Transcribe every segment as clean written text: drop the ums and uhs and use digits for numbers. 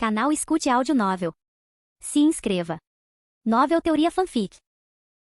Canal Escute Áudio Novel. Se inscreva. Novel Teoria Fanfic.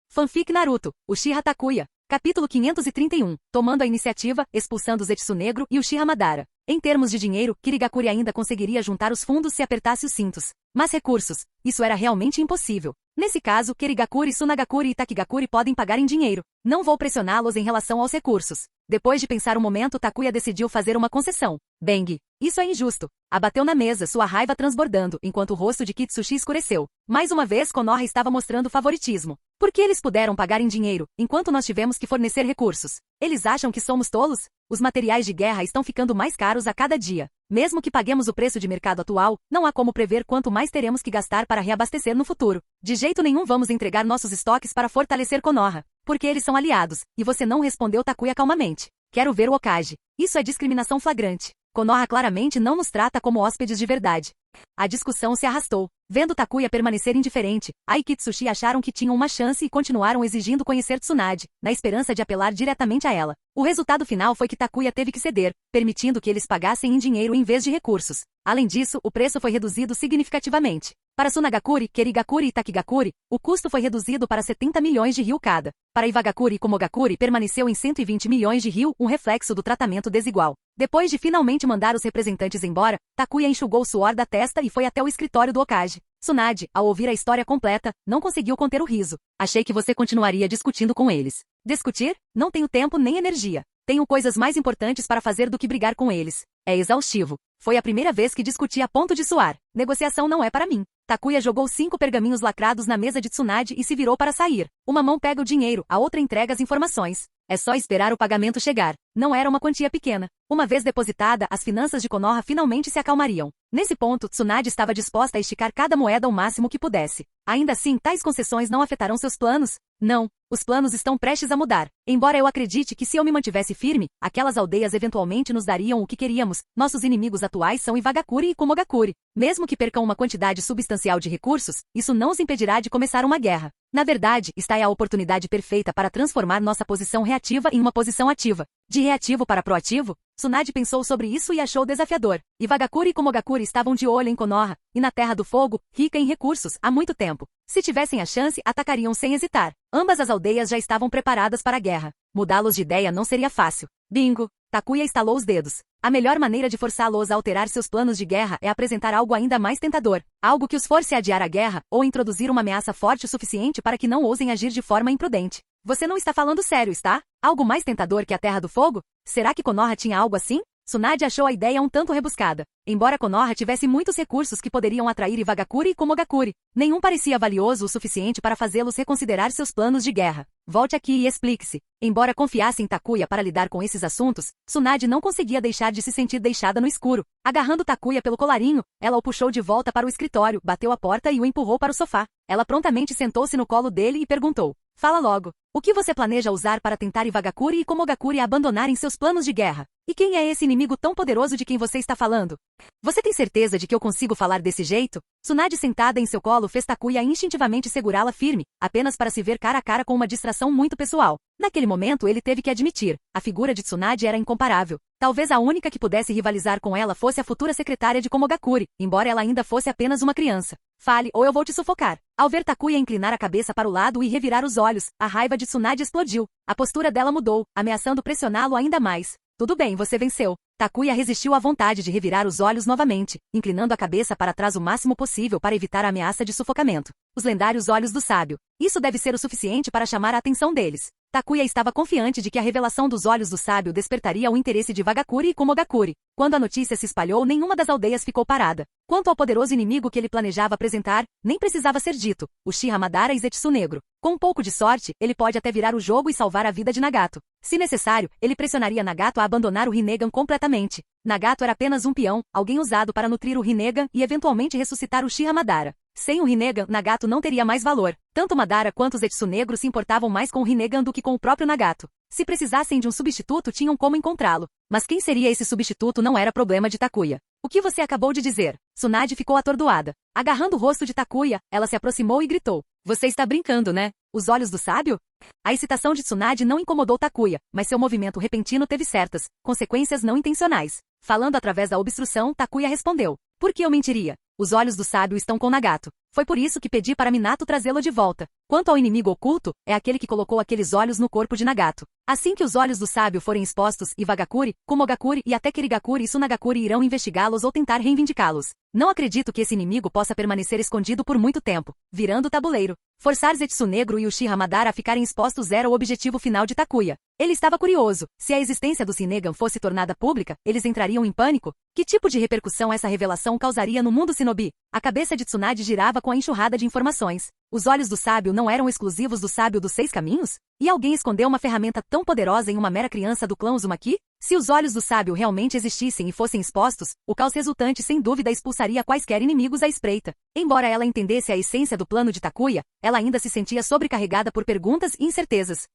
Fanfic Naruto, Uchiha Takuya. Capítulo 531. Tomando a iniciativa, expulsando o Zetsu Negro e Uchiha Madara. Em termos de dinheiro, Kirigakuri ainda conseguiria juntar os fundos se apertasse os cintos. Mas recursos, isso era realmente impossível. Nesse caso, Kirigakuri, Tsunagakuri e Takigakuri podem pagar em dinheiro. Não vou pressioná-los em relação aos recursos. Depois de pensar um momento, Takuya decidiu fazer uma concessão. Bang! Isso é injusto. Abateu na mesa, sua raiva transbordando, enquanto o rosto de Kitsushi escureceu. Mais uma vez, Konoha estava mostrando favoritismo. Por que eles puderam pagar em dinheiro, enquanto nós tivemos que fornecer recursos? Eles acham que somos tolos? Os materiais de guerra estão ficando mais caros a cada dia. Mesmo que paguemos o preço de mercado atual, não há como prever quanto mais teremos que gastar para reabastecer no futuro. De jeito nenhum vamos entregar nossos estoques para fortalecer Konoha, porque eles são aliados, e você não respondeu Takuya calmamente. Quero ver o Hokage. Isso é discriminação flagrante. Konoha claramente não nos trata como hóspedes de verdade. A discussão se arrastou. Vendo Takuya permanecer indiferente, Ai e Kitsushi acharam que tinham uma chance e continuaram exigindo conhecer Tsunade, na esperança de apelar diretamente a ela. O resultado final foi que Takuya teve que ceder, permitindo que eles pagassem em dinheiro em vez de recursos. Além disso, o preço foi reduzido significativamente. Para Tsunagakuri, Kirigakuri e Takigakuri, o custo foi reduzido para 70 milhões de ryu cada. Para Iwagakuri e Komogakuri permaneceu em 120 milhões de ryu, um reflexo do tratamento desigual. Depois de finalmente mandar os representantes embora, Takuya enxugou o suor da testa e foi até o escritório do Hokage. Tsunade, ao ouvir a história completa, não conseguiu conter o riso. Achei que você continuaria discutindo com eles. Discutir? Não tenho tempo nem energia. Tenho coisas mais importantes para fazer do que brigar com eles. É exaustivo. Foi a primeira vez que discuti a ponto de suar. Negociação não é para mim. Takuya jogou 5 pergaminhos lacrados na mesa de Tsunade e se virou para sair. Uma mão pega o dinheiro, a outra entrega as informações. É só esperar o pagamento chegar. Não era uma quantia pequena. Uma vez depositada, as finanças de Konoha finalmente se acalmariam. Nesse ponto, Tsunade estava disposta a esticar cada moeda o máximo que pudesse. Ainda assim, tais concessões não afetarão seus planos? Não. Os planos estão prestes a mudar. Embora eu acredite que se eu me mantivesse firme, aquelas aldeias eventualmente nos dariam o que queríamos, nossos inimigos atuais são Iwagakuri e Komogakuri. Mesmo que percam uma quantidade substancial de recursos, isso não os impedirá de começar uma guerra. Na verdade, está aí a oportunidade perfeita para transformar nossa posição reativa em uma posição ativa. De reativo para proativo? Tsunade pensou sobre isso e achou desafiador. Iwagakuri e Komogakuri estavam de olho em Konoha, e na Terra do Fogo, rica em recursos, há muito tempo. Se tivessem a chance, atacariam sem hesitar. Ambas as aldeias já estavam preparadas para a guerra. Mudá-los de ideia não seria fácil. Bingo! Takuya estalou os dedos. A melhor maneira de forçá-los a alterar seus planos de guerra é apresentar algo ainda mais tentador. Algo que os force a adiar a guerra, ou introduzir uma ameaça forte o suficiente para que não ousem agir de forma imprudente. Você não está falando sério, está? Algo mais tentador que a Terra do Fogo? Será que Konoha tinha algo assim? Tsunade achou a ideia um tanto rebuscada. Embora Konoha tivesse muitos recursos que poderiam atrair Iwagakuri e Komogakuri, nenhum parecia valioso o suficiente para fazê-los reconsiderar seus planos de guerra. Volte aqui e explique-se. Embora confiasse em Takuya para lidar com esses assuntos, Tsunade não conseguia deixar de se sentir deixada no escuro. Agarrando Takuya pelo colarinho, ela o puxou de volta para o escritório, bateu a porta e o empurrou para o sofá. Ela prontamente sentou-se no colo dele e perguntou: "Fala logo. O que você planeja usar para tentar Iwagakuri e Komogakuri abandonarem seus planos de guerra? E quem é esse inimigo tão poderoso de quem você está falando? Você tem certeza de que eu consigo falar desse jeito?" Tsunade sentada em seu colo fez Takuya instintivamente segurá-la firme, apenas para se ver cara a cara com uma distração muito pessoal. Naquele momento ele teve que admitir, a figura de Tsunade era incomparável. Talvez a única que pudesse rivalizar com ela fosse a futura secretária de Komogakuri, embora ela ainda fosse apenas uma criança. "Fale, ou eu vou te sufocar." Ao ver Takuya inclinar a cabeça para o lado e revirar os olhos, a raiva de Tsunade explodiu. A postura dela mudou, ameaçando pressioná-lo ainda mais. "Tudo bem, você venceu." Takuya resistiu à vontade de revirar os olhos novamente, inclinando a cabeça para trás o máximo possível para evitar a ameaça de sufocamento. Os lendários olhos do sábio. Isso deve ser o suficiente para chamar a atenção deles. Takuya estava confiante de que a revelação dos olhos do sábio despertaria o interesse de Iwagakuri e Komogakuri. Quando a notícia se espalhou, nenhuma das aldeias ficou parada. Quanto ao poderoso inimigo que ele planejava apresentar, nem precisava ser dito: Uchiha Madara e Zetsu Negro. Com um pouco de sorte, ele pode até virar o jogo e salvar a vida de Nagato. Se necessário, ele pressionaria Nagato a abandonar o Rinnegan completamente. Nagato era apenas um peão, alguém usado para nutrir o Rinnegan e eventualmente ressuscitar Uchiha Madara. Sem o Rinnegan, Nagato não teria mais valor. Tanto Madara quanto o Zetsu Negro se importavam mais com o Rinnegan do que com o próprio Nagato. Se precisassem de um substituto, tinham como encontrá-lo. Mas quem seria esse substituto não era problema de Takuya. "O que você acabou de dizer?" Tsunade ficou atordoada. Agarrando o rosto de Takuya, ela se aproximou e gritou: "Você está brincando, né? Os olhos do sábio?" A excitação de Tsunade não incomodou Takuya, mas seu movimento repentino teve certas consequências não intencionais. Falando através da obstrução, Takuya respondeu: "Por que eu mentiria? Os olhos do sábio estão com Nagato. Foi por isso que pedi para Minato trazê-lo de volta. Quanto ao inimigo oculto, é aquele que colocou aqueles olhos no corpo de Nagato. Assim que os olhos do sábio forem expostos, Iwagakuri, Kumogakuri e até Kirigakuri e Sunagakuri irão investigá-los ou tentar reivindicá-los. Não acredito que esse inimigo possa permanecer escondido por muito tempo, virando o tabuleiro. Forçar Zetsu Negro e Uchiha Madara a ficarem expostos era o objetivo final de Takuya. Ele estava curioso. Se a existência do Rinnegan fosse tornada pública, eles entrariam em pânico? Que tipo de repercussão essa revelação causaria no mundo shinobi? A cabeça de Tsunade girava com a enxurrada de informações. Os olhos do sábio não eram exclusivos do sábio dos 6 caminhos? E alguém escondeu uma ferramenta tão poderosa em uma mera criança do clã Uzumaki? Se os olhos do sábio realmente existissem e fossem expostos, o caos resultante sem dúvida expulsaria quaisquer inimigos à espreita. Embora ela entendesse a essência do plano de Takuya, ela ainda se sentia sobrecarregada por perguntas e incertezas.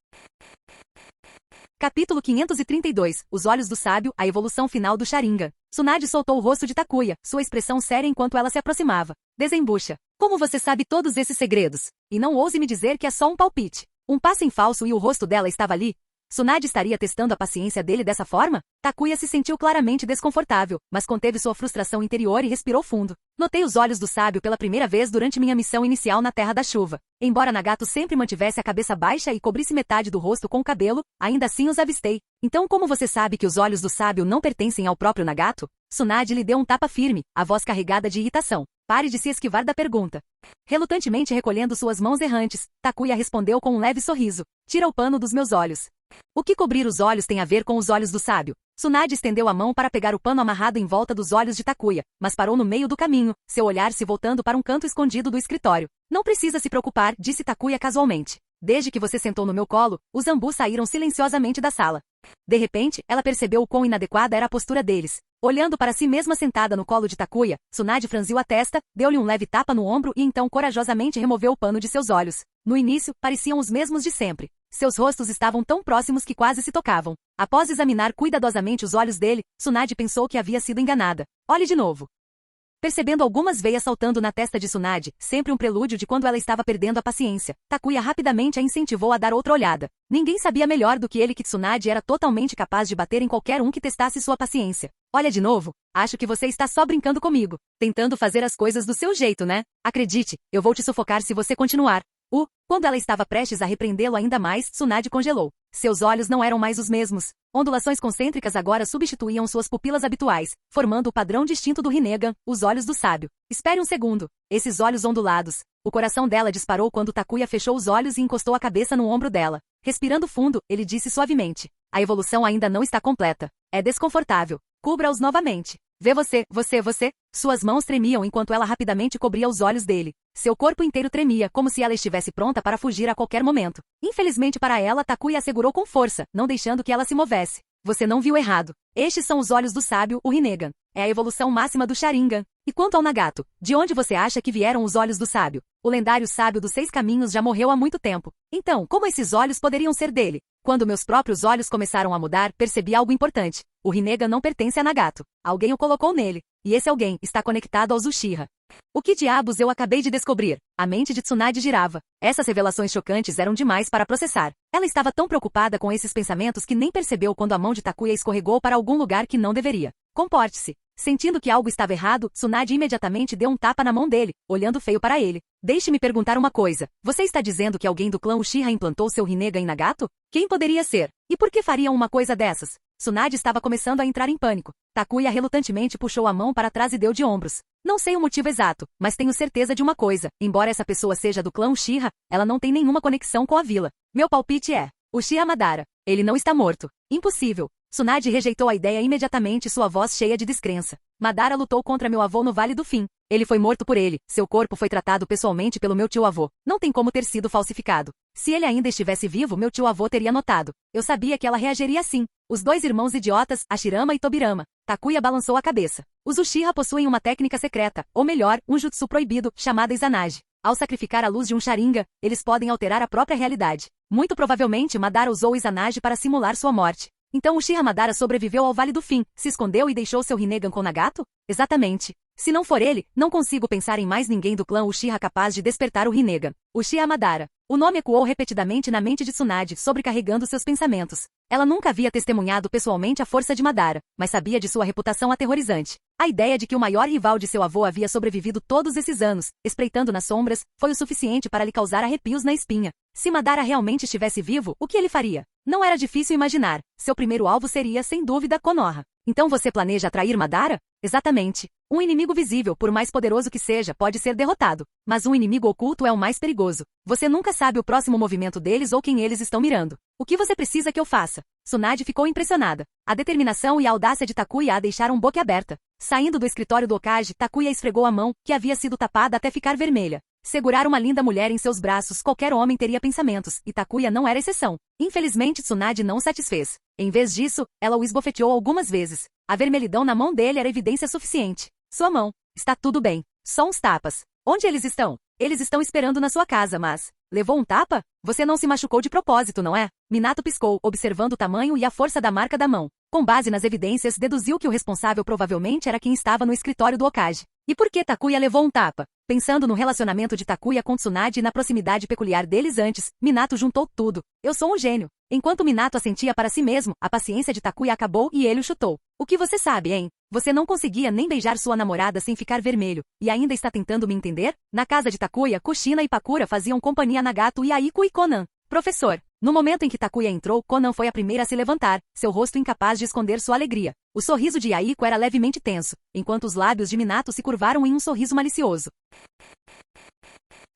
Capítulo 532. Os olhos do sábio, a evolução final do Sharingan. Tsunade soltou o rosto de Takuya, sua expressão séria enquanto ela se aproximava. Desembucha. Como você sabe todos esses segredos? E não ouse me dizer que é só um palpite. Um passo em falso e o rosto dela estava ali? Tsunade estaria testando a paciência dele dessa forma? Takuya se sentiu claramente desconfortável, mas conteve sua frustração interior e respirou fundo. Notei os olhos do sábio pela primeira vez durante minha missão inicial na Terra da Chuva. Embora Nagato sempre mantivesse a cabeça baixa e cobrisse metade do rosto com o cabelo, ainda assim os avistei. Então como você sabe que os olhos do sábio não pertencem ao próprio Nagato? Tsunade lhe deu um tapa firme, a voz carregada de irritação. Pare de se esquivar da pergunta. Relutantemente recolhendo suas mãos errantes, Takuya respondeu com um leve sorriso. Tira o pano dos meus olhos. O que cobrir os olhos tem a ver com os olhos do sábio? Tsunade estendeu a mão para pegar o pano amarrado em volta dos olhos de Takuya, mas parou no meio do caminho, seu olhar se voltando para um canto escondido do escritório. Não precisa se preocupar, disse Takuya casualmente. Desde que você sentou no meu colo, os Zambu saíram silenciosamente da sala. De repente, ela percebeu o quão inadequada era a postura deles. Olhando para si mesma sentada no colo de Takuya, Tsunade franziu a testa, deu-lhe um leve tapa no ombro e então corajosamente removeu o pano de seus olhos. No início, pareciam os mesmos de sempre. Seus rostos estavam tão próximos que quase se tocavam. Após examinar cuidadosamente os olhos dele, Tsunade pensou que havia sido enganada. Olhe de novo. Percebendo algumas veias saltando na testa de Tsunade, sempre um prelúdio de quando ela estava perdendo a paciência, Takuya rapidamente a incentivou a dar outra olhada. Ninguém sabia melhor do que ele que Tsunade era totalmente capaz de bater em qualquer um que testasse sua paciência. Olha de novo, acho que você está só brincando comigo, tentando fazer as coisas do seu jeito, né? Acredite, eu vou te sufocar se você continuar. Quando ela estava prestes a repreendê-lo ainda mais, Tsunade congelou. Seus olhos não eram mais os mesmos. Ondulações concêntricas agora substituíam suas pupilas habituais, formando o padrão distinto do Rinnegan, os olhos do sábio. Espere um segundo. Esses olhos ondulados. O coração dela disparou quando Takuya fechou os olhos e encostou a cabeça no ombro dela. Respirando fundo, ele disse suavemente. A evolução ainda não está completa. É desconfortável. Cubra-os novamente. Vê você. Suas mãos tremiam enquanto ela rapidamente cobria os olhos dele. Seu corpo inteiro tremia, como se ela estivesse pronta para fugir a qualquer momento. Infelizmente para ela, Takuya a segurou com força, não deixando que ela se movesse. Você não viu errado. Estes são os olhos do sábio, o Rinnegan. É a evolução máxima do Sharingan. E quanto ao Nagato, de onde você acha que vieram os olhos do sábio? O lendário sábio dos 6 caminhos já morreu há muito tempo. Então, como esses olhos poderiam ser dele? Quando meus próprios olhos começaram a mudar, percebi algo importante. O Rinnegan não pertence a Nagato. Alguém o colocou nele. E esse alguém está conectado aos Uchiha. O que diabos eu acabei de descobrir? A mente de Tsunade girava. Essas revelações chocantes eram demais para processar. Ela estava tão preocupada com esses pensamentos que nem percebeu quando a mão de Takuya escorregou para algum lugar que não deveria. Comporte-se. Sentindo que algo estava errado, Tsunade imediatamente deu um tapa na mão dele, olhando feio para ele. Deixe-me perguntar uma coisa. Você está dizendo que alguém do clã Uchiha implantou seu Rinnegan em Nagato? Quem poderia ser? E por que fariam uma coisa dessas? Tsunade estava começando a entrar em pânico. Takuya relutantemente puxou a mão para trás e deu de ombros. Não sei o motivo exato, mas tenho certeza de uma coisa. Embora essa pessoa seja do clã Uchiha, ela não tem nenhuma conexão com a vila. Meu palpite é: Uchiha Madara. Ele não está morto. Impossível. Tsunade rejeitou a ideia imediatamente, sua voz cheia de descrença. Madara lutou contra meu avô no Vale do Fim. Ele foi morto por ele. Seu corpo foi tratado pessoalmente pelo meu tio-avô. Não tem como ter sido falsificado. Se ele ainda estivesse vivo, meu tio-avô teria notado. Eu sabia que ela reagiria assim. Os 2 irmãos idiotas, Hashirama e Tobirama. Takuya balançou a cabeça. Os Uchiha possuem uma técnica secreta, ou melhor, um jutsu proibido, chamada Izanagi. Ao sacrificar a luz de um Sharingan, eles podem alterar a própria realidade. Muito provavelmente, Madara usou Izanagi para simular sua morte. Então Uchiha Madara sobreviveu ao Vale do Fim, se escondeu e deixou seu Rinnegan com Nagato? Exatamente. Se não for ele, não consigo pensar em mais ninguém do clã Uchiha capaz de despertar o Rinnegan. Uchiha Madara. O nome ecoou repetidamente na mente de Tsunade, sobrecarregando seus pensamentos. Ela nunca havia testemunhado pessoalmente a força de Madara, mas sabia de sua reputação aterrorizante. A ideia de que o maior rival de seu avô havia sobrevivido todos esses anos, espreitando nas sombras, foi o suficiente para lhe causar arrepios na espinha. Se Madara realmente estivesse vivo, o que ele faria? Não era difícil imaginar. Seu primeiro alvo seria, sem dúvida, Konoha. Então você planeja atrair Madara? Exatamente. Um inimigo visível, por mais poderoso que seja, pode ser derrotado. Mas um inimigo oculto é o mais perigoso. Você nunca sabe o próximo movimento deles ou quem eles estão mirando. O que você precisa que eu faça? Tsunade ficou impressionada. A determinação e a audácia de Takuya a deixaram boquiaberta. Saindo do escritório do Hokage, Takuya esfregou a mão, que havia sido tapada até ficar vermelha. Segurar uma linda mulher em seus braços, qualquer homem teria pensamentos, e Takuya não era exceção. Infelizmente, Tsunade não o satisfez. Em vez disso, ela o esbofeteou algumas vezes. A vermelhidão na mão dele era evidência suficiente. Sua mão. Está tudo bem. Só uns tapas. Onde eles estão? Eles estão esperando na sua casa, mas... Levou um tapa? Você não se machucou de propósito, não é? Minato piscou, observando o tamanho e a força da marca da mão. Com base nas evidências, deduziu que o responsável provavelmente era quem estava no escritório do Hokage. E por que Takuya levou um tapa? Pensando no relacionamento de Takuya com Tsunade e na proximidade peculiar deles antes, Minato juntou tudo. Eu sou um gênio. Enquanto Minato assentia para si mesmo, a paciência de Takuya acabou e ele o chutou. O que você sabe, hein? Você não conseguia nem beijar sua namorada sem ficar vermelho, e ainda está tentando me entender? Na casa de Takuya, Kushina e Pakura faziam companhia a Nagato, Yaiko e Konan. Professor. No momento em que Takuya entrou, Konan foi a primeira a se levantar, seu rosto incapaz de esconder sua alegria. O sorriso de Yaiko era levemente tenso, enquanto os lábios de Minato se curvaram em um sorriso malicioso.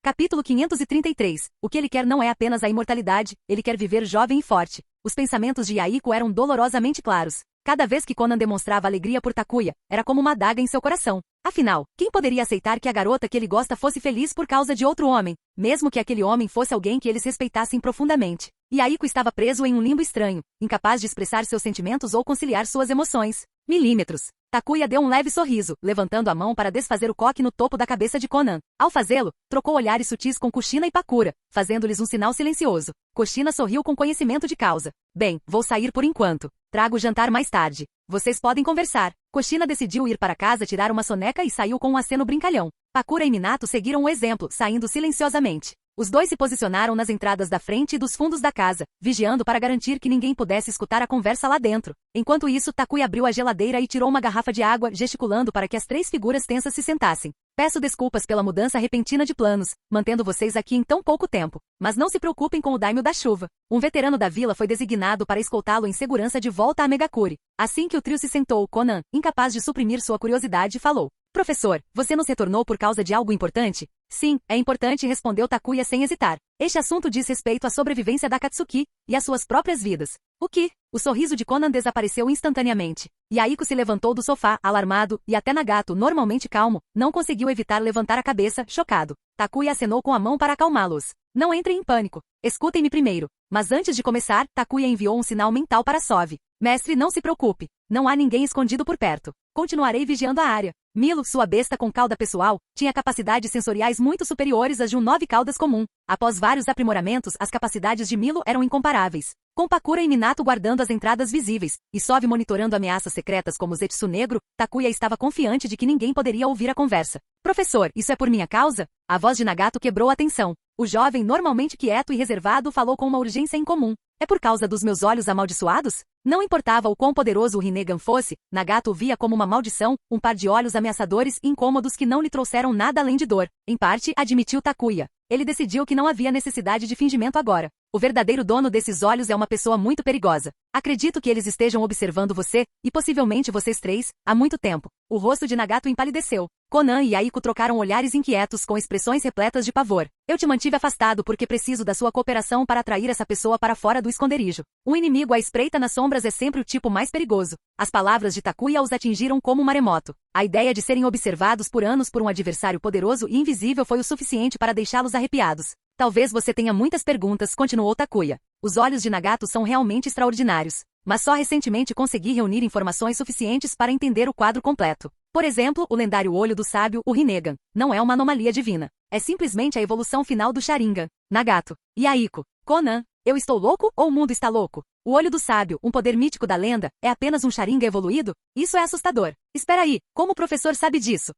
Capítulo 533. O que ele quer não é apenas a imortalidade, ele quer viver jovem e forte. Os pensamentos de Yaiko eram dolorosamente claros. Cada vez que Konan demonstrava alegria por Takuya, era como uma adaga em seu coração. Afinal, quem poderia aceitar que a garota que ele gosta fosse feliz por causa de outro homem, mesmo que aquele homem fosse alguém que eles respeitassem profundamente? Yaiko estava preso em um limbo estranho, incapaz de expressar seus sentimentos ou conciliar suas emoções. Milímetros. Takuya deu um leve sorriso, levantando a mão para desfazer o coque no topo da cabeça de Konan. Ao fazê-lo, trocou olhares sutis com Kushina e Pakura, fazendo-lhes um sinal silencioso. Kushina sorriu com conhecimento de causa. Bem, vou sair por enquanto. Trago o jantar mais tarde. Vocês podem conversar. Kushina decidiu ir para casa tirar uma soneca e saiu com um aceno brincalhão. Pakura e Minato seguiram o exemplo, saindo silenciosamente. Os dois se posicionaram nas entradas da frente e dos fundos da casa, vigiando para garantir que ninguém pudesse escutar a conversa lá dentro. Enquanto isso, Takuya abriu a geladeira e tirou uma garrafa de água, gesticulando para que as três figuras tensas se sentassem. Peço desculpas pela mudança repentina de planos, mantendo vocês aqui em tão pouco tempo. Mas não se preocupem com o daimyo da chuva. Um veterano da vila foi designado para escoltá-lo em segurança de volta a Megakuri. Assim que o trio se sentou, Konan, incapaz de suprimir sua curiosidade, falou. Professor, você nos retornou por causa de algo importante? Sim, é importante, respondeu Takuya sem hesitar. Este assunto diz respeito à sobrevivência da Katsuki e às suas próprias vidas. O que? O sorriso de Konan desapareceu instantaneamente. Yaiko se levantou do sofá, alarmado, e até Nagato, normalmente calmo, não conseguiu evitar levantar a cabeça, chocado. Takuya acenou com a mão para acalmá-los. Não entrem em pânico. Escutem-me primeiro. Mas antes de começar, Takuya enviou um sinal mental para Sove. Mestre, não se preocupe. Não há ninguém escondido por perto. Continuarei vigiando a área. Milo, sua besta com cauda pessoal, tinha capacidades sensoriais muito superiores às de um 9 caudas comum. Após vários aprimoramentos, as capacidades de Milo eram incomparáveis. Com Pakura e Minato guardando as entradas visíveis, e Sove monitorando ameaças secretas como Zetsu Negro, Takuya estava confiante de que ninguém poderia ouvir a conversa. Professor, isso é por minha causa? A voz de Nagato quebrou a tensão. O jovem, normalmente quieto e reservado, falou com uma urgência incomum. É por causa dos meus olhos amaldiçoados? Não importava o quão poderoso o Rinnegan fosse, Nagato o via como uma maldição, um par de olhos ameaçadores e incômodos que não lhe trouxeram nada além de dor. Em parte, admitiu Takuya. Ele decidiu que não havia necessidade de fingimento agora. O verdadeiro dono desses olhos é uma pessoa muito perigosa. Acredito que eles estejam observando você, e possivelmente vocês três, há muito tempo. O rosto de Nagato empalideceu. Konan e Yaiko trocaram olhares inquietos com expressões repletas de pavor. Eu te mantive afastado porque preciso da sua cooperação para atrair essa pessoa para fora do esconderijo. Um inimigo à espreita nas sombras é sempre o tipo mais perigoso. As palavras de Takuya os atingiram como um maremoto. A ideia de serem observados por anos por um adversário poderoso e invisível foi o suficiente para deixá-los arrepiados. Talvez você tenha muitas perguntas, continuou Takuya. Os olhos de Nagato são realmente extraordinários. Mas só recentemente consegui reunir informações suficientes para entender o quadro completo. Por exemplo, o lendário olho do sábio, o Rinnegan, não é uma anomalia divina. É simplesmente a evolução final do Sharingan. Nagato. Yaiko. Konan. Eu estou louco ou o mundo está louco? O olho do sábio, um poder mítico da lenda, é apenas um Sharingan evoluído? Isso é assustador. Espera aí, como o professor sabe disso?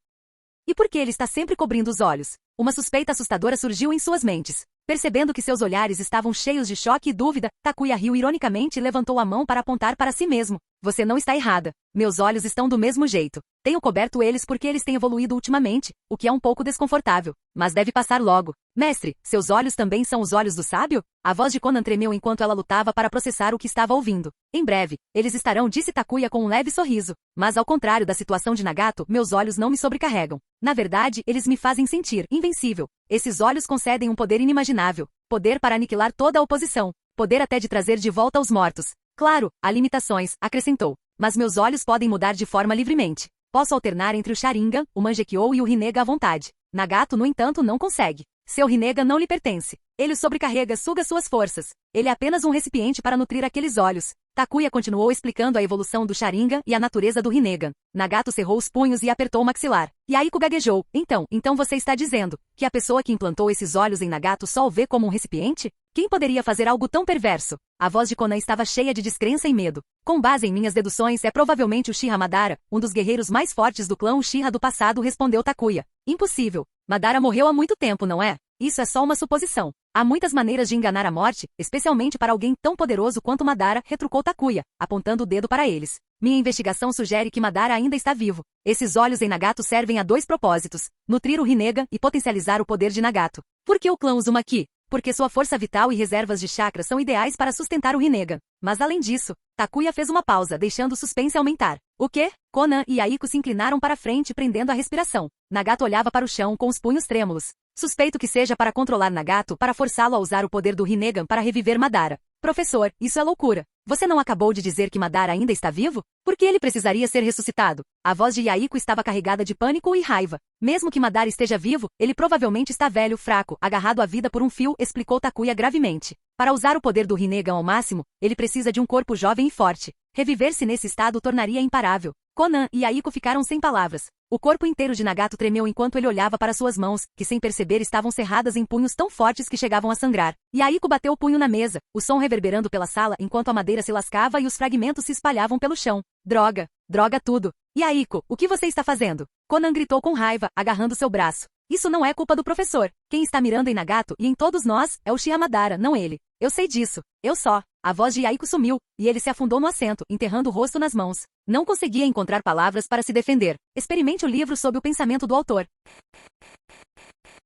E por que ele está sempre cobrindo os olhos? Uma suspeita assustadora surgiu em suas mentes. Percebendo que seus olhares estavam cheios de choque e dúvida, Takuya riu ironicamente e levantou a mão para apontar para si mesmo. Você não está errada. Meus olhos estão do mesmo jeito. Tenho coberto eles porque eles têm evoluído ultimamente, o que é um pouco desconfortável. Mas deve passar logo. Mestre, seus olhos também são os olhos do sábio? A voz de Conan tremeu enquanto ela lutava para processar o que estava ouvindo. Em breve, eles estarão, disse Takuya com um leve sorriso. Mas ao contrário da situação de Nagato, meus olhos não me sobrecarregam. Na verdade, eles me fazem sentir invencível. Esses olhos concedem um poder inimaginável. Poder para aniquilar toda a oposição. Poder até de trazer de volta os mortos. Claro, há limitações, acrescentou. Mas meus olhos podem mudar de forma livremente. Posso alternar entre o Sharingan, o Mangekyou e o Rinnegan à vontade. Nagato, no entanto, não consegue. Seu Rinnegan não lhe pertence. Ele o sobrecarrega, suga suas forças. Ele é apenas um recipiente para nutrir aqueles olhos. Takuya continuou explicando a evolução do Sharingan e a natureza do Rinnegan. Nagato cerrou os punhos e apertou o maxilar. Yaiko gaguejou. Então você está dizendo que a pessoa que implantou esses olhos em Nagato só o vê como um recipiente? Quem poderia fazer algo tão perverso? A voz de Conan estava cheia de descrença e medo. Com base em minhas deduções, é provavelmente o Uchiha Madara, um dos guerreiros mais fortes do clã Uchiha do passado, respondeu Takuya. Impossível. Madara morreu há muito tempo, não é? Isso é só uma suposição. Há muitas maneiras de enganar a morte, especialmente para alguém tão poderoso quanto Madara, retrucou Takuya, apontando o dedo para eles. Minha investigação sugere que Madara ainda está vivo. Esses olhos em Nagato servem a 2 propósitos: nutrir o Rinnegan e potencializar o poder de Nagato. Por que o clã Uzumaki? Porque sua força vital e reservas de chakra são ideais para sustentar o Rinnegan. Mas além disso, Takuya fez uma pausa, deixando o suspense aumentar. O quê? Conan e Yaiko se inclinaram para frente, prendendo a respiração. Nagato olhava para o chão com os punhos trêmulos. Suspeito que seja para controlar Nagato, para forçá-lo a usar o poder do Rinnegan para reviver Madara. Professor, isso é loucura. Você não acabou de dizer que Madara ainda está vivo? Por que ele precisaria ser ressuscitado? A voz de Yaiko estava carregada de pânico e raiva. Mesmo que Madara esteja vivo, ele provavelmente está velho, fraco, agarrado à vida por um fio, explicou Takuya gravemente. Para usar o poder do Rinnegan ao máximo, ele precisa de um corpo jovem e forte. Reviver-se nesse estado o tornaria imparável. Conan e Yaiko ficaram sem palavras. O corpo inteiro de Nagato tremeu enquanto ele olhava para suas mãos, que sem perceber estavam cerradas em punhos tão fortes que chegavam a sangrar. Yaiko bateu o punho na mesa, o som reverberando pela sala enquanto a madeira se lascava e os fragmentos se espalhavam pelo chão. Droga! Droga tudo! Yaiko, o que você está fazendo? Conan gritou com raiva, agarrando seu braço. Isso não é culpa do professor. Quem está mirando em Nagato e em todos nós é o Uchiha Madara, não ele. Eu sei disso. Eu só. A voz de Yaiko sumiu, e ele se afundou no assento, enterrando o rosto nas mãos. Não conseguia encontrar palavras para se defender. Experimente o livro sob o pensamento do autor.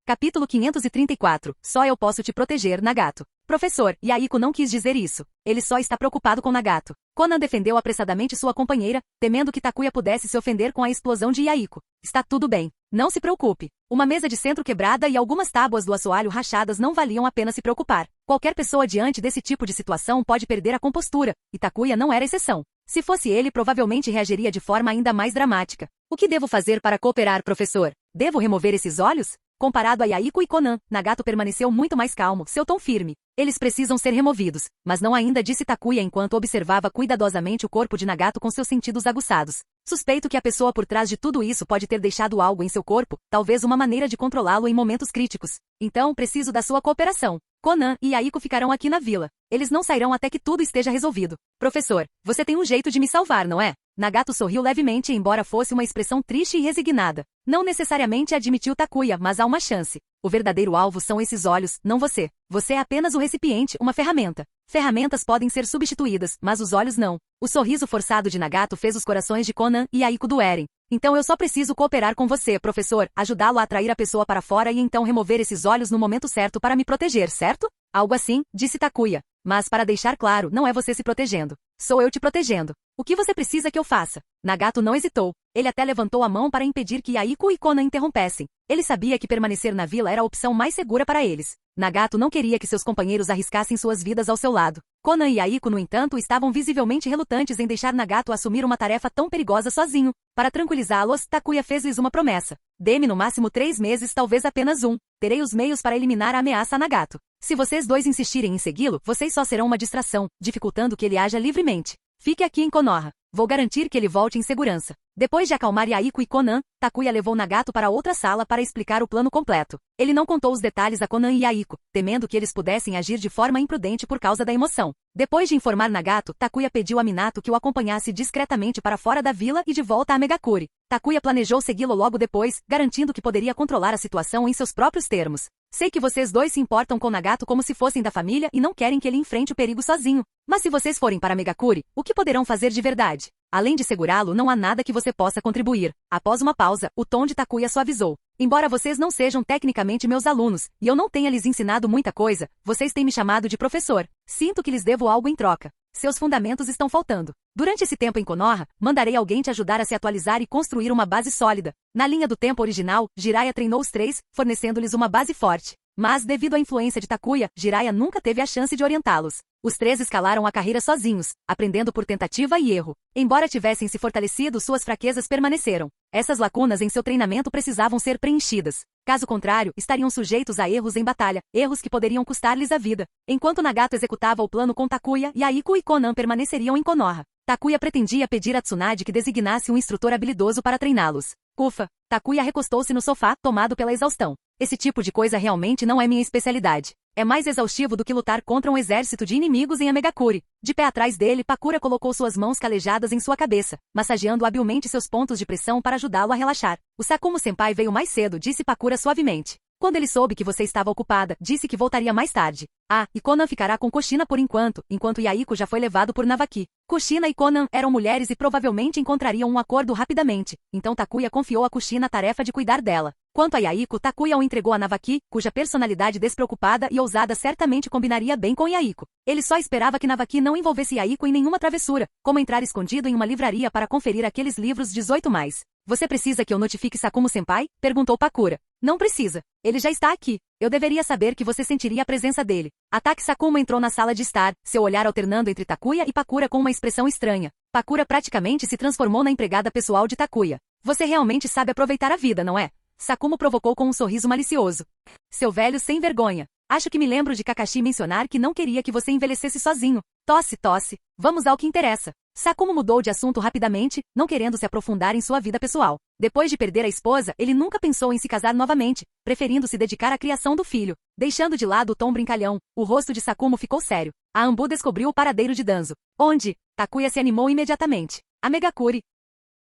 Capítulo 534. Só eu posso te proteger, Nagato. Professor, Yaiko não quis dizer isso. Ele só está preocupado com Nagato. Conan defendeu apressadamente sua companheira, temendo que Takuya pudesse se ofender com a explosão de Yaiko. Está tudo bem. Não se preocupe. Uma mesa de centro quebrada e algumas tábuas do assoalho rachadas não valiam a pena se preocupar. Qualquer pessoa diante desse tipo de situação pode perder a compostura, e Takuya não era exceção. Se fosse ele, provavelmente reagiria de forma ainda mais dramática. O que devo fazer para cooperar, professor? Devo remover esses olhos? Comparado a Yaiko e Conan, Nagato permaneceu muito mais calmo, seu tom firme. Eles precisam ser removidos, mas não ainda, disse Takuya enquanto observava cuidadosamente o corpo de Nagato com seus sentidos aguçados. Suspeito que a pessoa por trás de tudo isso pode ter deixado algo em seu corpo, talvez uma maneira de controlá-lo em momentos críticos. Então, preciso da sua cooperação. Conan e Yaiko ficarão aqui na vila. Eles não sairão até que tudo esteja resolvido. Professor, você tem um jeito de me salvar, não é? Nagato sorriu levemente, embora fosse uma expressão triste e resignada. Não necessariamente, admitiu Takuya, mas há uma chance. O verdadeiro alvo são esses olhos, não você. Você é apenas o recipiente, uma ferramenta. Ferramentas podem ser substituídas, mas os olhos não. O sorriso forçado de Nagato fez os corações de Conan e Yaiko doerem. Então eu só preciso cooperar com você, professor, ajudá-lo a atrair a pessoa para fora e então remover esses olhos no momento certo para me proteger, certo? Algo assim, disse Takuya. Mas para deixar claro, não é você se protegendo. Sou eu te protegendo. O que você precisa que eu faça? Nagato não hesitou. Ele até levantou a mão para impedir que Yaiko e Conan interrompessem. Ele sabia que permanecer na vila era a opção mais segura para eles. Nagato não queria que seus companheiros arriscassem suas vidas ao seu lado. Conan e Yaiko, no entanto, estavam visivelmente relutantes em deixar Nagato assumir uma tarefa tão perigosa sozinho. Para tranquilizá-los, Takuya fez-lhes uma promessa. Dê-me no máximo 3 meses, talvez apenas 1. Terei os meios para eliminar a ameaça a Nagato. Se vocês dois insistirem em segui-lo, vocês só serão uma distração, dificultando que ele haja livremente. Fique aqui em Konoha. Vou garantir que ele volte em segurança. Depois de acalmar Yaiko e Conan, Takuya levou Nagato para outra sala para explicar o plano completo. Ele não contou os detalhes a Conan e Yaiko, temendo que eles pudessem agir de forma imprudente por causa da emoção. Depois de informar Nagato, Takuya pediu a Minato que o acompanhasse discretamente para fora da vila e de volta a Megakuri. Takuya planejou segui-lo logo depois, garantindo que poderia controlar a situação em seus próprios termos. Sei que vocês dois se importam com Nagato como se fossem da família e não querem que ele enfrente o perigo sozinho. Mas se vocês forem para Megakuri, o que poderão fazer de verdade? Além de segurá-lo, não há nada que você possa contribuir. Após uma pausa, o tom de Takuya suavizou. Embora vocês não sejam tecnicamente meus alunos, e eu não tenha lhes ensinado muita coisa, vocês têm me chamado de professor. Sinto que lhes devo algo em troca. Seus fundamentos estão faltando. Durante esse tempo em Konoha, mandarei alguém te ajudar a se atualizar e construir uma base sólida. Na linha do tempo original, Jiraiya treinou os três, fornecendo-lhes uma base forte. Mas, devido à influência de Takuya, Jiraiya nunca teve a chance de orientá-los. Os três escalaram a carreira sozinhos, aprendendo por tentativa e erro. Embora tivessem se fortalecido, suas fraquezas permaneceram. Essas lacunas em seu treinamento precisavam ser preenchidas. Caso contrário, estariam sujeitos a erros em batalha, erros que poderiam custar-lhes a vida. Enquanto Nagato executava o plano com Takuya, Yaiko e Conan permaneceriam em Konoha. Takuya pretendia pedir a Tsunade que designasse um instrutor habilidoso para treiná-los. Ufa! Takuya recostou-se no sofá, tomado pela exaustão. Esse tipo de coisa realmente não é minha especialidade. É mais exaustivo do que lutar contra um exército de inimigos em Megakuri. De pé atrás dele, Pakura colocou suas mãos calejadas em sua cabeça, massageando habilmente seus pontos de pressão para ajudá-lo a relaxar. O Sakumo-senpai veio mais cedo, disse Pakura suavemente. Quando ele soube que você estava ocupada, disse que voltaria mais tarde. Ah, e Conan ficará com Kushina por enquanto Yaiko já foi levado por Navaki. Kushina e Conan eram mulheres e provavelmente encontrariam um acordo rapidamente, então Takuya confiou a Kushina a tarefa de cuidar dela. Quanto a Yaiko, Takuya o entregou a Navaki, cuja personalidade despreocupada e ousada certamente combinaria bem com Yaiko. Ele só esperava que Navaki não envolvesse Yaiko em nenhuma travessura, como entrar escondido em uma livraria para conferir aqueles livros 18+. Você precisa que eu notifique Sakumo-senpai? Perguntou Pakura. Não precisa. Ele já está aqui. Eu deveria saber que você sentiria a presença dele. Atake Sakumo entrou na sala de estar, seu olhar alternando entre Takuya e Pakura com uma expressão estranha. Pakura praticamente se transformou na empregada pessoal de Takuya. Você realmente sabe aproveitar a vida, não é? Sakumo provocou com um sorriso malicioso. Seu velho sem vergonha. Acho que me lembro de Kakashi mencionar que não queria que você envelhecesse sozinho. Tosse, tosse. Vamos ao que interessa. Sakumo mudou de assunto rapidamente, não querendo se aprofundar em sua vida pessoal. Depois de perder a esposa, ele nunca pensou em se casar novamente, preferindo se dedicar à criação do filho. Deixando de lado o tom brincalhão, o rosto de Sakumo ficou sério. A Anbu descobriu o paradeiro de Danzo. Onde? Takuya se animou imediatamente. A Megakuri.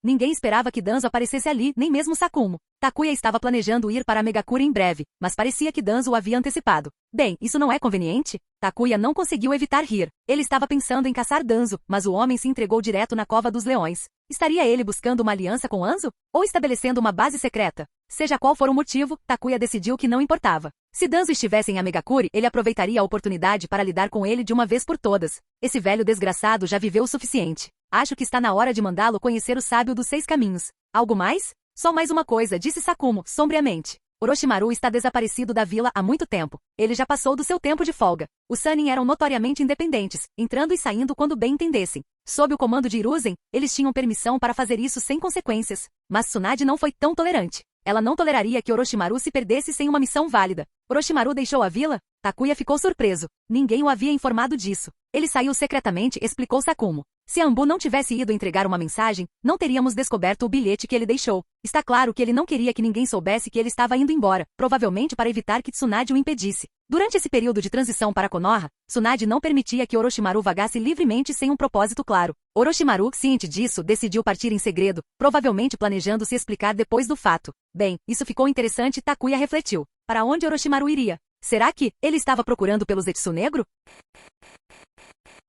Ninguém esperava que Danzo aparecesse ali, nem mesmo Sakumo. Takuya estava planejando ir para a Megakuri em breve, mas parecia que Danzo o havia antecipado. Bem, isso não é conveniente? Takuya não conseguiu evitar rir. Ele estava pensando em caçar Danzo, mas o homem se entregou direto na Cova dos Leões. Estaria ele buscando uma aliança com Anzo? Ou estabelecendo uma base secreta? Seja qual for o motivo, Takuya decidiu que não importava. Se Danzo estivesse em Amegakuri, ele aproveitaria a oportunidade para lidar com ele de uma vez por todas. Esse velho desgraçado já viveu o suficiente. Acho que está na hora de mandá-lo conhecer o sábio dos 6 caminhos. Algo mais? Só mais uma coisa, disse Sakumo, sombriamente. Orochimaru está desaparecido da vila há muito tempo. Ele já passou do seu tempo de folga. Os Sannin eram notoriamente independentes, entrando e saindo quando bem entendessem. Sob o comando de Hiruzen, eles tinham permissão para fazer isso sem consequências. Mas Tsunade não foi tão tolerante. Ela não toleraria que Orochimaru se perdesse sem uma missão válida. Orochimaru deixou a vila? Takuya ficou surpreso. Ninguém o havia informado disso. Ele saiu secretamente, explicou Sakumo. Se Anbu não tivesse ido entregar uma mensagem, não teríamos descoberto o bilhete que ele deixou. Está claro que ele não queria que ninguém soubesse que ele estava indo embora, provavelmente para evitar que Tsunade o impedisse. Durante esse período de transição para Konoha, Tsunade não permitia que Orochimaru vagasse livremente sem um propósito claro. Orochimaru, ciente disso, decidiu partir em segredo, provavelmente planejando se explicar depois do fato. Bem, isso ficou interessante. Takuya refletiu. Para onde Orochimaru iria? Será que ele estava procurando pelo Zetsu Negro?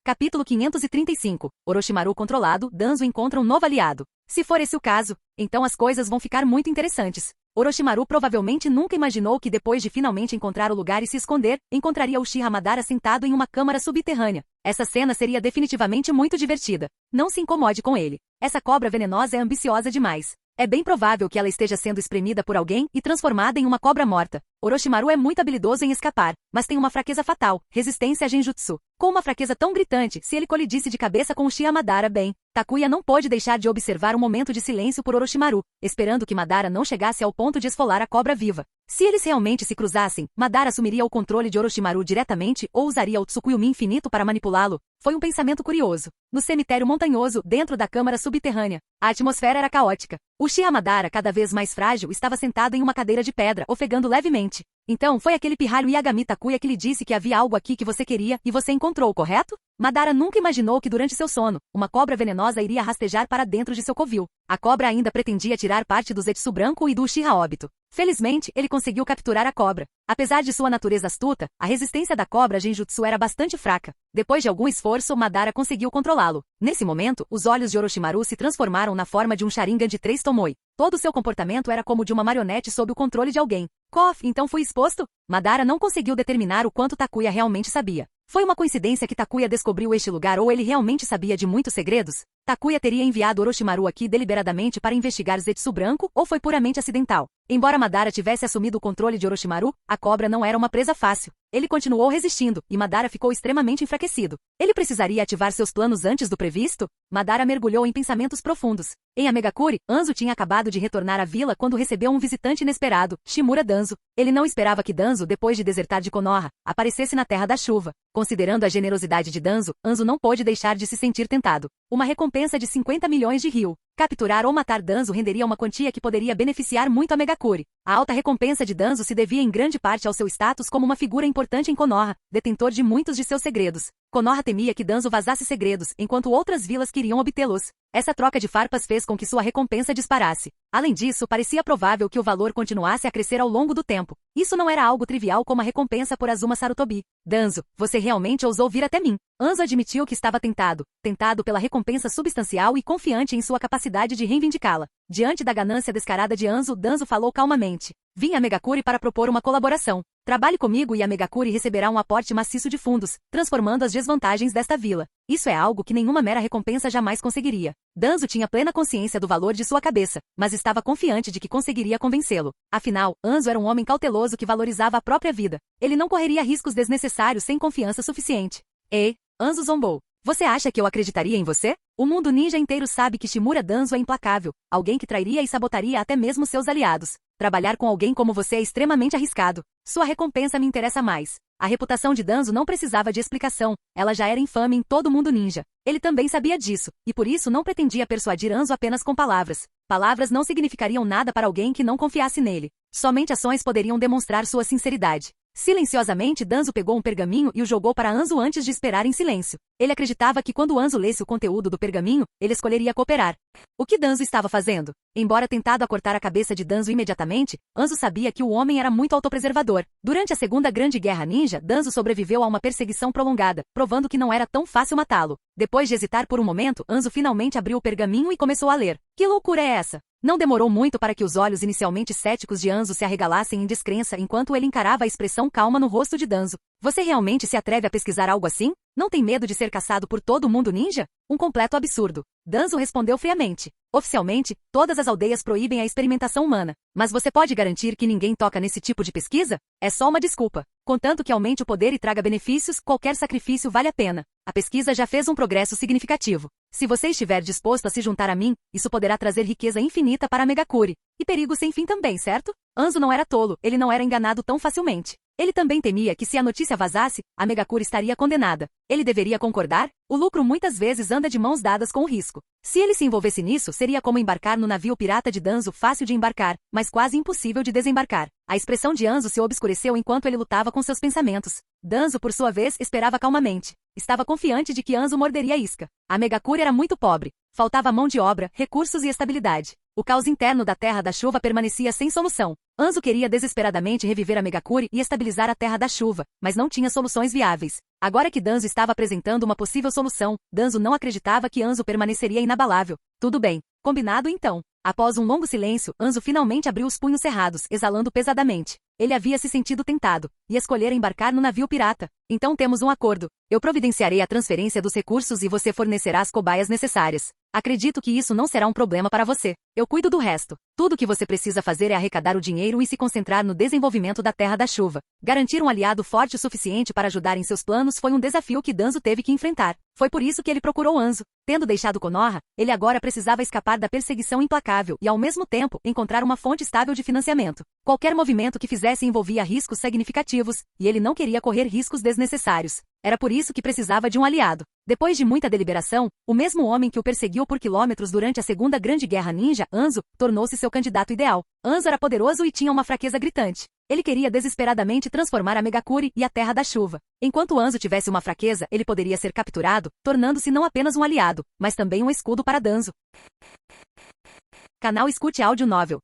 Capítulo 535. Orochimaru controlado, Danzo encontra um novo aliado. Se for esse o caso, então as coisas vão ficar muito interessantes. Orochimaru provavelmente nunca imaginou que depois de finalmente encontrar o lugar e se esconder, encontraria Uchiha Madara sentado em uma câmara subterrânea. Essa cena seria definitivamente muito divertida. Não se incomode com ele. Essa cobra venenosa é ambiciosa demais. É bem provável que ela esteja sendo espremida por alguém e transformada em uma cobra morta. Orochimaru é muito habilidoso em escapar, mas tem uma fraqueza fatal, resistência a genjutsu. Com uma fraqueza tão gritante, se ele colidisse de cabeça com Uchiha Madara bem, Takuya não pôde deixar de observar um momento de silêncio por Orochimaru, esperando que Madara não chegasse ao ponto de esfolar a cobra viva. Se eles realmente se cruzassem, Madara assumiria o controle de Orochimaru diretamente ou usaria o Tsukuyomi infinito para manipulá-lo? Foi um pensamento curioso. No cemitério montanhoso, dentro da câmara subterrânea, a atmosfera era caótica. Uchiha Madara, cada vez mais frágil, estava sentado em uma cadeira de pedra, ofegando levemente. Então foi aquele pirralho Yagami Takuya que lhe disse que havia algo aqui que você queria e você encontrou, correto? Madara nunca imaginou que durante seu sono, uma cobra venenosa iria rastejar para dentro de seu covil. A cobra ainda pretendia tirar parte do Zetsu branco e do Uchiha óbito. Felizmente, ele conseguiu capturar a cobra. Apesar de sua natureza astuta, a resistência da cobra a genjutsu era bastante fraca. Depois de algum esforço, Madara conseguiu controlá-lo. Nesse momento, os olhos de Orochimaru se transformaram na forma de um Sharingan de 3 Tomoe. Todo seu comportamento era como de uma marionete sob o controle de alguém. Kof, então fui exposto? Madara não conseguiu determinar o quanto Takuya realmente sabia. Foi uma coincidência que Takuya descobriu este lugar ou ele realmente sabia de muitos segredos? Takuya teria enviado Orochimaru aqui deliberadamente para investigar Zetsu branco ou foi puramente acidental? Embora Madara tivesse assumido o controle de Orochimaru, a cobra não era uma presa fácil. Ele continuou resistindo, e Madara ficou extremamente enfraquecido. Ele precisaria ativar seus planos antes do previsto? Madara mergulhou em pensamentos profundos. Em Amegakuri, Anzo tinha acabado de retornar à vila quando recebeu um visitante inesperado, Shimura Danzo. Ele não esperava que Danzo, depois de desertar de Konoha, aparecesse na Terra da Chuva. Considerando a generosidade de Danzo, Anzo não pôde deixar de se sentir tentado. Uma recompensa de 50 milhões de ryu. Capturar ou matar Danzo renderia uma quantia que poderia beneficiar muito a Megakuri. A alta recompensa de Danzo se devia em grande parte ao seu status como uma figura importante em Konoha, detentor de muitos de seus segredos. Konoha temia que Danzo vazasse segredos, enquanto outras vilas queriam obtê-los. Essa troca de farpas fez com que sua recompensa disparasse. Além disso, parecia provável que o valor continuasse a crescer ao longo do tempo. Isso não era algo trivial como a recompensa por Azuma Sarutobi. Danzo, você realmente ousou vir até mim. Anzo admitiu que estava tentado pela recompensa substancial e confiante em sua capacidade de reivindicá-la. Diante da ganância descarada de Anzo, Danzo falou calmamente. Vim a Megakuri para propor uma colaboração. Trabalhe comigo e a Megakuri receberá um aporte maciço de fundos, transformando as desvantagens desta vila. Isso é algo que nenhuma mera recompensa jamais conseguiria. Danzo tinha plena consciência do valor de sua cabeça, mas estava confiante de que conseguiria convencê-lo. Afinal, Anzo era um homem cauteloso que valorizava a própria vida. Ele não correria riscos desnecessários sem confiança suficiente. Ei, Anzo zombou. Você acha que eu acreditaria em você? O mundo ninja inteiro sabe que Shimura Danzo é implacável, alguém que trairia e sabotaria até mesmo seus aliados. Trabalhar com alguém como você é extremamente arriscado. Sua recompensa me interessa mais. A reputação de Danzo não precisava de explicação, ela já era infame em todo o mundo ninja. Ele também sabia disso, e por isso não pretendia persuadir Anzo apenas com palavras. Palavras não significariam nada para alguém que não confiasse nele. Somente ações poderiam demonstrar sua sinceridade. Silenciosamente, Danzo pegou um pergaminho e o jogou para Anzo antes de esperar em silêncio. Ele acreditava que quando Anzo lesse o conteúdo do pergaminho, ele escolheria cooperar. O que Danzo estava fazendo? Embora tentado a cortar a cabeça de Danzo imediatamente, Anzo sabia que o homem era muito autopreservador. Durante a Segunda Grande Guerra Ninja, Danzo sobreviveu a uma perseguição prolongada, provando que não era tão fácil matá-lo. Depois de hesitar por um momento, Anzo finalmente abriu o pergaminho e começou a ler. Que loucura é essa? Não demorou muito para que os olhos inicialmente céticos de Anzo se arregalassem em descrença enquanto ele encarava a expressão calma no rosto de Danzo. Você realmente se atreve a pesquisar algo assim? Não tem medo de ser caçado por todo o mundo ninja? Um completo absurdo. Danzo respondeu friamente. Oficialmente, todas as aldeias proíbem a experimentação humana. Mas você pode garantir que ninguém toca nesse tipo de pesquisa? É só uma desculpa. Contanto que aumente o poder e traga benefícios, qualquer sacrifício vale a pena. A pesquisa já fez um progresso significativo. Se você estiver disposto a se juntar a mim, isso poderá trazer riqueza infinita para a Megakuri. E perigo sem fim também, certo? Anzo não era tolo, ele não era enganado tão facilmente. Ele também temia que se a notícia vazasse, a Megakuri estaria condenada. Ele deveria concordar? O lucro muitas vezes anda de mãos dadas com o risco. Se ele se envolvesse nisso, seria como embarcar no navio pirata de Danzo, fácil de embarcar, mas quase impossível de desembarcar. A expressão de Anzo se obscureceu enquanto ele lutava com seus pensamentos. Danzo, por sua vez, esperava calmamente. Estava confiante de que Anzo morderia a isca. A Megakuri era muito pobre. Faltava mão de obra, recursos e estabilidade. O caos interno da Terra da Chuva permanecia sem solução. Anzo queria desesperadamente reviver a Megakuri e estabilizar a Terra da Chuva, mas não tinha soluções viáveis. Agora que Danzo estava apresentando uma possível solução, Danzo não acreditava que Anzo permaneceria inabalável. Tudo bem. Combinado então. Após um longo silêncio, Anzo finalmente abriu os punhos cerrados, exalando pesadamente. Ele havia se sentido tentado, e escolher embarcar no navio pirata. Então temos um acordo. Eu providenciarei a transferência dos recursos e você fornecerá as cobaias necessárias. Acredito que isso não será um problema para você. Eu cuido do resto. Tudo o que você precisa fazer é arrecadar o dinheiro e se concentrar no desenvolvimento da Terra da Chuva. Garantir um aliado forte o suficiente para ajudar em seus planos foi um desafio que Danzo teve que enfrentar. Foi por isso que ele procurou Anzo. Tendo deixado Konoha, ele agora precisava escapar da perseguição implacável e, ao mesmo tempo, encontrar uma fonte estável de financiamento. Qualquer movimento que fizesse envolvia riscos significativos, e ele não queria correr riscos desnecessários. Era por isso que precisava de um aliado. Depois de muita deliberação, o mesmo homem que o perseguiu por quilômetros durante a Segunda Grande Guerra Ninja, Anzo, tornou-se seu candidato ideal. Anzo era poderoso e tinha uma fraqueza gritante. Ele queria desesperadamente transformar a Megakuri e a Terra da Chuva. Enquanto Anzo tivesse uma fraqueza, ele poderia ser capturado, tornando-se não apenas um aliado, mas também um escudo para Danzo. Canal Escute Áudio Novel.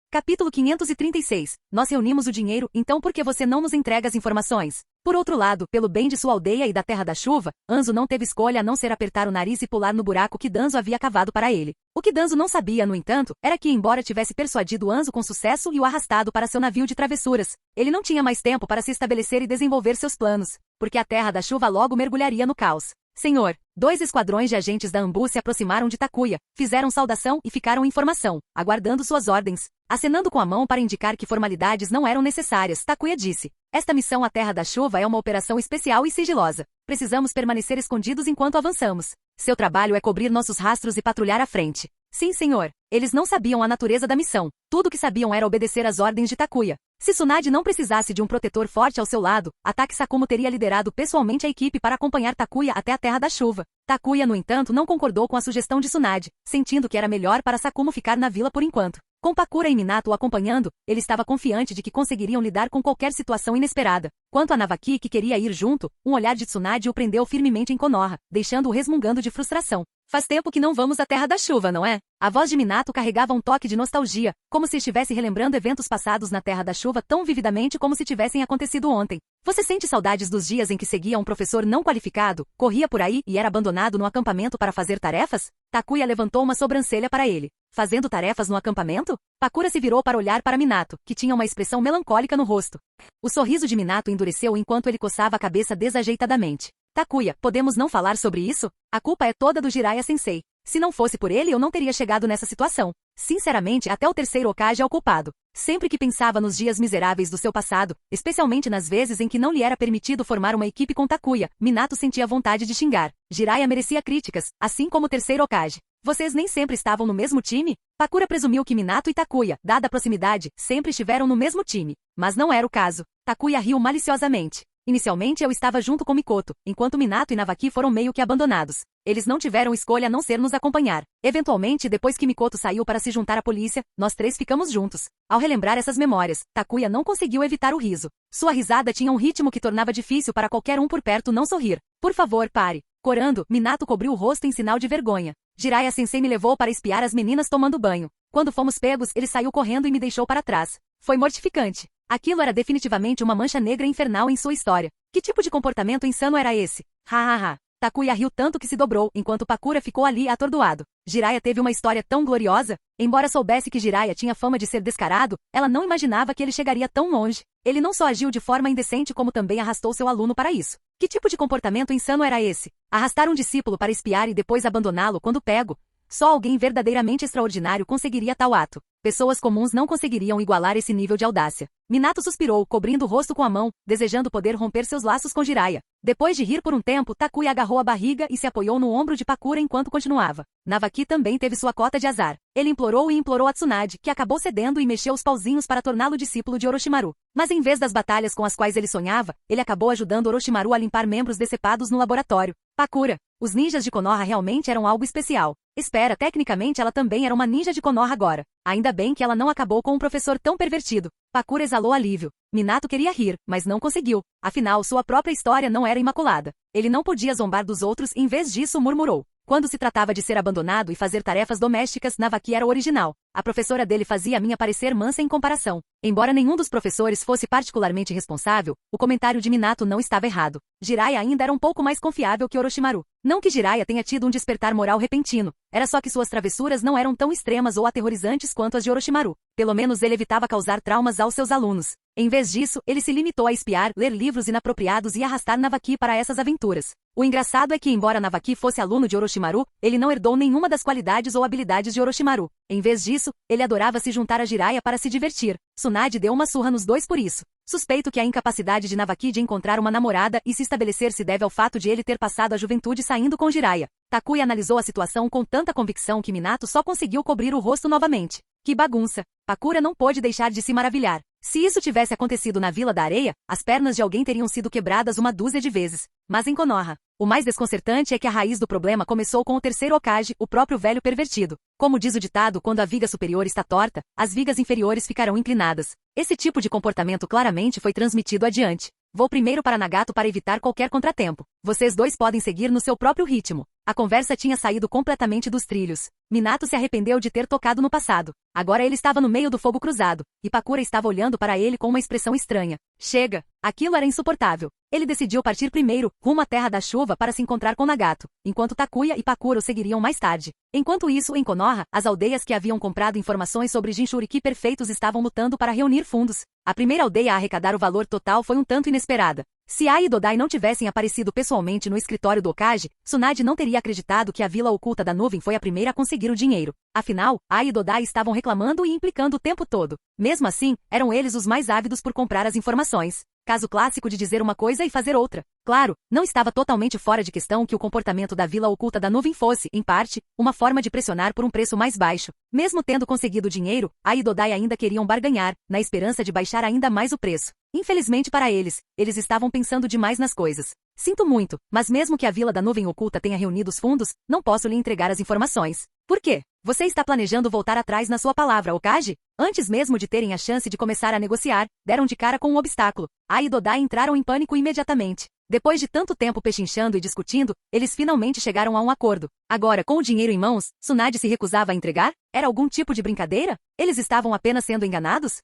Capítulo 536. Nós reunimos o dinheiro, então por que você não nos entrega as informações? Por outro lado, pelo bem de sua aldeia e da Terra da Chuva, Anzo não teve escolha a não ser apertar o nariz e pular no buraco que Danzo havia cavado para ele. O que Danzo não sabia, no entanto, era que, embora tivesse persuadido Anzo com sucesso e o arrastado para seu navio de travessuras, ele não tinha mais tempo para se estabelecer e desenvolver seus planos, porque a Terra da Chuva logo mergulharia no caos. Senhor, 2 esquadrões de agentes da Ambu se aproximaram de Takuya, fizeram saudação e ficaram em formação, aguardando suas ordens. Acenando com a mão para indicar que formalidades não eram necessárias, Takuya disse: esta missão à Terra da Chuva é uma operação especial e sigilosa. Precisamos permanecer escondidos enquanto avançamos. Seu trabalho é cobrir nossos rastros e patrulhar à frente. Sim, senhor. Eles não sabiam a natureza da missão. Tudo o que sabiam era obedecer às ordens de Takuya. Se Tsunade não precisasse de um protetor forte ao seu lado, Ataki Sakumo teria liderado pessoalmente a equipe para acompanhar Takuya até a Terra da Chuva. Takuya, no entanto, não concordou com a sugestão de Tsunade, sentindo que era melhor para Sakumo ficar na vila por enquanto. Com Pakura e Minato o acompanhando, ele estava confiante de que conseguiriam lidar com qualquer situação inesperada. Quanto a Navaki, que queria ir junto, um olhar de Tsunade o prendeu firmemente em Konoha, deixando-o resmungando de frustração. Faz tempo que não vamos à Terra da Chuva, não é? A voz de Minato carregava um toque de nostalgia, como se estivesse relembrando eventos passados na Terra da Chuva tão vividamente como se tivessem acontecido ontem. Você sente saudades dos dias em que seguia um professor não qualificado, corria por aí e era abandonado no acampamento para fazer tarefas? Takuya levantou uma sobrancelha para ele. Fazendo tarefas no acampamento? Pakura se virou para olhar para Minato, que tinha uma expressão melancólica no rosto. O sorriso de Minato endureceu enquanto ele coçava a cabeça desajeitadamente. Takuya, podemos não falar sobre isso? A culpa é toda do Jiraiya-sensei. Se não fosse por ele, eu não teria chegado nessa situação. Sinceramente, até o terceiro Hokage é o culpado. Sempre que pensava nos dias miseráveis do seu passado, especialmente nas vezes em que não lhe era permitido formar uma equipe com Takuya, Minato sentia vontade de xingar. Jiraiya merecia críticas, assim como o terceiro Hokage. Vocês nem sempre estavam no mesmo time? Pakura presumiu que Minato e Takuya, dada a proximidade, sempre estiveram no mesmo time. Mas não era o caso. Takuya riu maliciosamente. Inicialmente eu estava junto com Mikoto, enquanto Minato e Navaki foram meio que abandonados. Eles não tiveram escolha a não ser nos acompanhar. Eventualmente, depois que Mikoto saiu para se juntar à polícia, nós 3 ficamos juntos. Ao relembrar essas memórias, Takuya não conseguiu evitar o riso. Sua risada tinha um ritmo que tornava difícil para qualquer um por perto não sorrir. Por favor, pare. Corando, Minato cobriu o rosto em sinal de vergonha. Jiraiya-sensei me levou para espiar as meninas tomando banho. Quando fomos pegos, ele saiu correndo e me deixou para trás. Foi mortificante. Aquilo era definitivamente uma mancha negra infernal em sua história. Que tipo de comportamento insano era esse? Ha. Takuya riu tanto que se dobrou, enquanto Pakura ficou ali atordoado. Jiraiya teve uma história tão gloriosa? Embora soubesse que Jiraiya tinha fama de ser descarado, ela não imaginava que ele chegaria tão longe. Ele não só agiu de forma indecente como também arrastou seu aluno para isso. Que tipo de comportamento insano era esse? Arrastar um discípulo para espiar e depois abandoná-lo quando pego? Só alguém verdadeiramente extraordinário conseguiria tal ato. Pessoas comuns não conseguiriam igualar esse nível de audácia. Minato suspirou, cobrindo o rosto com a mão, desejando poder romper seus laços com Jiraiya. Depois de rir por um tempo, Takuya agarrou a barriga e se apoiou no ombro de Pakura enquanto continuava. Navaki também teve sua cota de azar. Ele implorou e implorou a Tsunade, que acabou cedendo e mexeu os pauzinhos para torná-lo discípulo de Orochimaru. Mas em vez das batalhas com as quais ele sonhava, ele acabou ajudando Orochimaru a limpar membros decepados no laboratório. Pakura. Os ninjas de Konoha realmente eram algo especial. Espera, tecnicamente ela também era uma ninja de Konoha agora. Ainda bem que ela não acabou com um professor tão pervertido. Pakura exalou alívio. Minato queria rir, mas não conseguiu. Afinal, sua própria história não era imaculada. Ele não podia zombar dos outros, em vez disso murmurou. Quando se tratava de ser abandonado e fazer tarefas domésticas, Navaki era o original. A professora dele fazia a minha parecer mansa em comparação. Embora nenhum dos professores fosse particularmente responsável, o comentário de Minato não estava errado. Jiraiya ainda era um pouco mais confiável que Orochimaru. Não que Jiraiya tenha tido um despertar moral repentino, era só que suas travessuras não eram tão extremas ou aterrorizantes quanto as de Orochimaru. Pelo menos ele evitava causar traumas aos seus alunos. Em vez disso, ele se limitou a espiar, ler livros inapropriados e arrastar Navaki para essas aventuras. O engraçado é que, embora Navaki fosse aluno de Orochimaru, ele não herdou nenhuma das qualidades ou habilidades de Orochimaru. Em vez disso, ele adorava se juntar a Jiraiya para se divertir. Tsunade deu uma surra nos dois por isso. Suspeito que a incapacidade de Navaki de encontrar uma namorada e se estabelecer se deve ao fato de ele ter passado a juventude saindo com Jiraiya. Takuya analisou a situação com tanta convicção que Minato só conseguiu cobrir o rosto novamente. Que bagunça! Pakura não pôde deixar de se maravilhar. Se isso tivesse acontecido na Vila da Areia, as pernas de alguém teriam sido quebradas uma dúzia de vezes. Mas em Konoha, o mais desconcertante é que a raiz do problema começou com o terceiro Hokage, o próprio velho pervertido. Como diz o ditado, quando a viga superior está torta, as vigas inferiores ficarão inclinadas. Esse tipo de comportamento claramente foi transmitido adiante. Vou primeiro para Nagato para evitar qualquer contratempo. Vocês dois podem seguir no seu próprio ritmo. A conversa tinha saído completamente dos trilhos. Minato se arrependeu de ter tocado no passado. Agora ele estava no meio do fogo cruzado, e Pakura estava olhando para ele com uma expressão estranha. Chega! Aquilo era insuportável. Ele decidiu partir primeiro, rumo à Terra da Chuva para se encontrar com Nagato, enquanto Takuya e Pakura o seguiriam mais tarde. Enquanto isso, em Konoha, as aldeias que haviam comprado informações sobre Jinchuriki perfeitos estavam lutando para reunir fundos. A primeira aldeia a arrecadar o valor total foi um tanto inesperada. Se Ai e Dodai não tivessem aparecido pessoalmente no escritório do Hokage, Tsunade não teria acreditado que a Vila Oculta da Nuvem foi a primeira a conseguir o dinheiro. Afinal, Ai e Dodai estavam reclamando e implicando o tempo todo. Mesmo assim, eram eles os mais ávidos por comprar as informações. Caso clássico de dizer uma coisa e fazer outra. Claro, não estava totalmente fora de questão que o comportamento da Vila Oculta da Nuvem fosse, em parte, uma forma de pressionar por um preço mais baixo. Mesmo tendo conseguido o dinheiro, Ai e Dodai ainda queriam barganhar, na esperança de baixar ainda mais o preço. Infelizmente para eles, eles estavam pensando demais nas coisas. Sinto muito, mas mesmo que a Vila da Nuvem Oculta tenha reunido os fundos, não posso lhe entregar as informações. Por quê? Você está planejando voltar atrás na sua palavra, Hokage? Antes mesmo de terem a chance de começar a negociar, deram de cara com um obstáculo. Ai e Dodai entraram em pânico imediatamente. Depois de tanto tempo pechinchando e discutindo, eles finalmente chegaram a um acordo. Agora, com o dinheiro em mãos, Tsunade se recusava a entregar? Era algum tipo de brincadeira? Eles estavam apenas sendo enganados?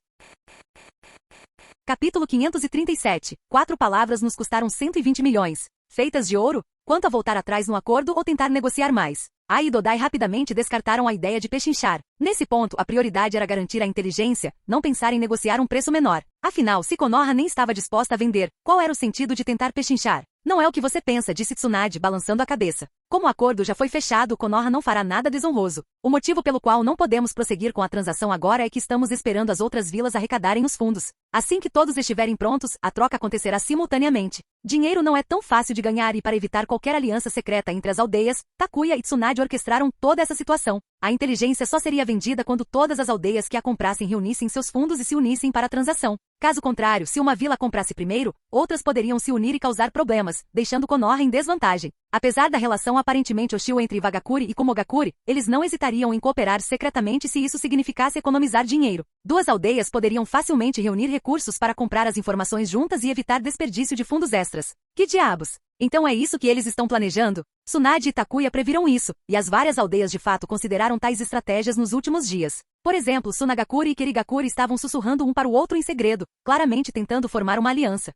Capítulo 537. 4 palavras nos custaram 120 milhões. Feitas de ouro? Quanto a voltar atrás no acordo ou tentar negociar mais? Ai e Dodai rapidamente descartaram a ideia de pechinchar. Nesse ponto, a prioridade era garantir a inteligência, não pensar em negociar um preço menor. Afinal, se Konoha nem estava disposta a vender, qual era o sentido de tentar pechinchar? Não é o que você pensa, disse Tsunade, balançando a cabeça. Como o acordo já foi fechado, Konoha não fará nada desonroso. O motivo pelo qual não podemos prosseguir com a transação agora é que estamos esperando as outras vilas arrecadarem os fundos. Assim que todos estiverem prontos, a troca acontecerá simultaneamente. Dinheiro não é tão fácil de ganhar e para evitar qualquer aliança secreta entre as aldeias, Takuya e Tsunade orquestraram toda essa situação. A inteligência só seria vendida quando todas as aldeias que a comprassem reunissem seus fundos e se unissem para a transação. Caso contrário, se uma vila comprasse primeiro, outras poderiam se unir e causar problemas, deixando Konoha em desvantagem. Apesar da relação aparentemente hostil entre Wagakure e Komogakure, eles não hesitariam em cooperar secretamente se isso significasse economizar dinheiro. Duas aldeias poderiam facilmente reunir recursos para comprar as informações juntas e evitar desperdício de fundos extras. Que diabos! Então é isso que eles estão planejando? Tsunade e Takuya previram isso, e as várias aldeias de fato consideraram tais estratégias nos últimos dias. Por exemplo, Sunagakure e Kirigakure estavam sussurrando um para o outro em segredo, claramente tentando formar uma aliança.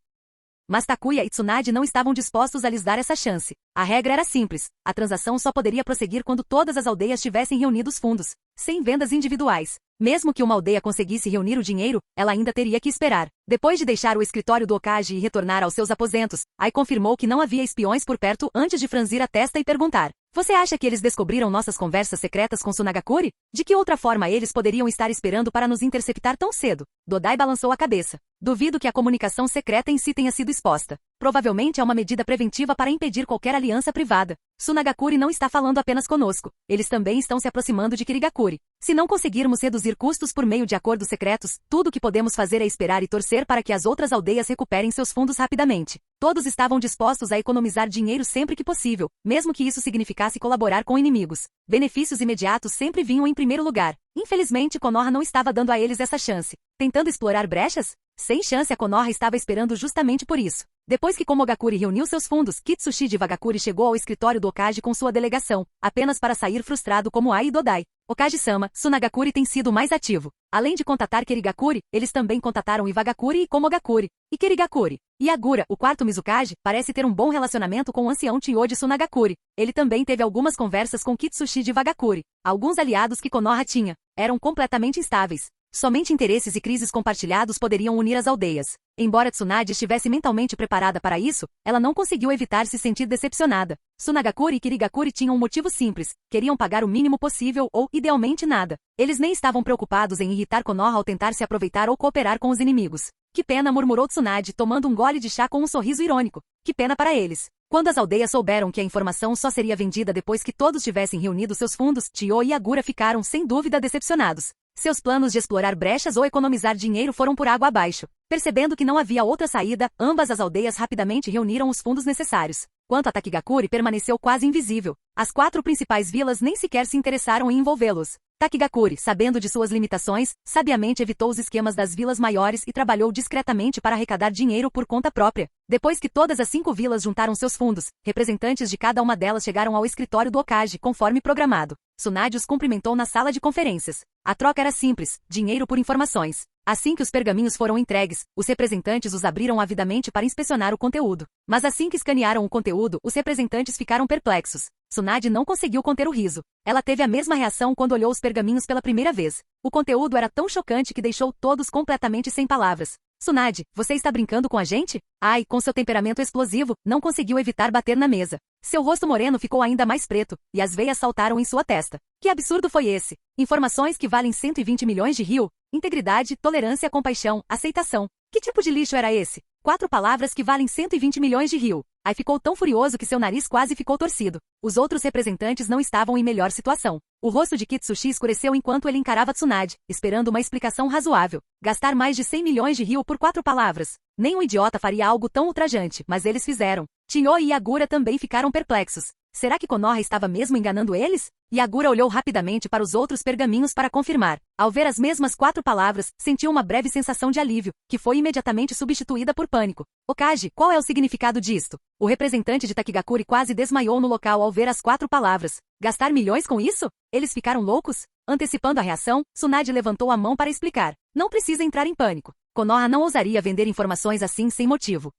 Mas Takuya e Tsunade não estavam dispostos a lhes dar essa chance. A regra era simples, a transação só poderia prosseguir quando todas as aldeias tivessem reunido os fundos, sem vendas individuais. Mesmo que uma aldeia conseguisse reunir o dinheiro, ela ainda teria que esperar. Depois de deixar o escritório do Hokage e retornar aos seus aposentos, Ai confirmou que não havia espiões por perto antes de franzir a testa e perguntar: "Você acha que eles descobriram nossas conversas secretas com Sunagakure? De que outra forma eles poderiam estar esperando para nos interceptar tão cedo?" Dodai balançou a cabeça. "Duvido que a comunicação secreta em si tenha sido exposta. Provavelmente é uma medida preventiva para impedir qualquer aliança privada. Sunagakure não está falando apenas conosco. Eles também estão se aproximando de Kirigakure. Se não conseguirmos reduzir custos por meio de acordos secretos, tudo o que podemos fazer é esperar e torcer para que as outras aldeias recuperem seus fundos rapidamente." Todos estavam dispostos a economizar dinheiro sempre que possível, mesmo que isso significasse colaborar com inimigos. Benefícios imediatos sempre vinham em primeiro lugar. Infelizmente, Konoha não estava dando a eles essa chance. Tentando explorar brechas? Sem chance, a Konoha estava esperando justamente por isso. Depois que Komogakure reuniu seus fundos, Kitsushi de Wagakure chegou ao escritório do Hokage com sua delegação, apenas para sair frustrado como Ai e Dodai. Hokage-sama, Sunagakure tem sido mais ativo. Além de contatar Kirigakure, eles também contataram Iwagakure e Komogakure. E Kirigakure. Yagura, o quarto Mizukage, parece ter um bom relacionamento com o ancião Chiyo de Sunagakure. Ele também teve algumas conversas com Kitsushi de Wagakure. Alguns aliados que Konoha tinha eram completamente instáveis. Somente interesses e crises compartilhados poderiam unir as aldeias. Embora Tsunade estivesse mentalmente preparada para isso, ela não conseguiu evitar se sentir decepcionada. Tsunagakure e Kirigakure tinham um motivo simples: queriam pagar o mínimo possível ou, idealmente, nada. Eles nem estavam preocupados em irritar Konoha ao tentar se aproveitar ou cooperar com os inimigos. Que pena, murmurou Tsunade, tomando um gole de chá com um sorriso irônico. Que pena para eles. Quando as aldeias souberam que a informação só seria vendida depois que todos tivessem reunido seus fundos, Chiyo e Agura ficaram, sem dúvida, decepcionados. Seus planos de explorar brechas ou economizar dinheiro foram por água abaixo. Percebendo que não havia outra saída, ambas as aldeias rapidamente reuniram os fundos necessários. Quanto a Takigakure, permaneceu quase invisível. As 4 principais vilas nem sequer se interessaram em envolvê-los. Takigakure, sabendo de suas limitações, sabiamente evitou os esquemas das vilas maiores e trabalhou discretamente para arrecadar dinheiro por conta própria. Depois que todas as 5 vilas juntaram seus fundos, representantes de cada uma delas chegaram ao escritório do Hokage, conforme programado. Tsunade os cumprimentou na sala de conferências. A troca era simples: dinheiro por informações. Assim que os pergaminhos foram entregues, os representantes os abriram avidamente para inspecionar o conteúdo. Mas assim que escanearam o conteúdo, os representantes ficaram perplexos. Tsunade não conseguiu conter o riso. Ela teve a mesma reação quando olhou os pergaminhos pela primeira vez. O conteúdo era tão chocante que deixou todos completamente sem palavras. Tsunade, você está brincando com a gente? Ai, com seu temperamento explosivo, não conseguiu evitar bater na mesa. Seu rosto moreno ficou ainda mais preto, e as veias saltaram em sua testa. Que absurdo foi esse? Informações que valem 120 milhões de ryu? Integridade, tolerância, compaixão, aceitação. Que tipo de lixo era esse? 4 palavras que valem 120 milhões de ryu. Ai, ficou tão furioso que seu nariz quase ficou torcido. Os outros representantes não estavam em melhor situação. O rosto de Kitsushi escureceu enquanto ele encarava Tsunade, esperando uma explicação razoável. Gastar mais de 100 milhões de ryu por 4 palavras. Nenhum idiota faria algo tão ultrajante, mas eles fizeram. Chiyo e Agura também ficaram perplexos. Será que Konoha estava mesmo enganando eles? Agura olhou rapidamente para os outros pergaminhos para confirmar. Ao ver as mesmas 4 palavras, sentiu uma breve sensação de alívio, que foi imediatamente substituída por pânico. Hokage, qual é o significado disto? O representante de Takigakure quase desmaiou no local ao ver as 4 palavras. Gastar milhões com isso? Eles ficaram loucos? Antecipando a reação, Tsunade levantou a mão para explicar. Não precisa entrar em pânico. Konoha não ousaria vender informações assim sem motivo.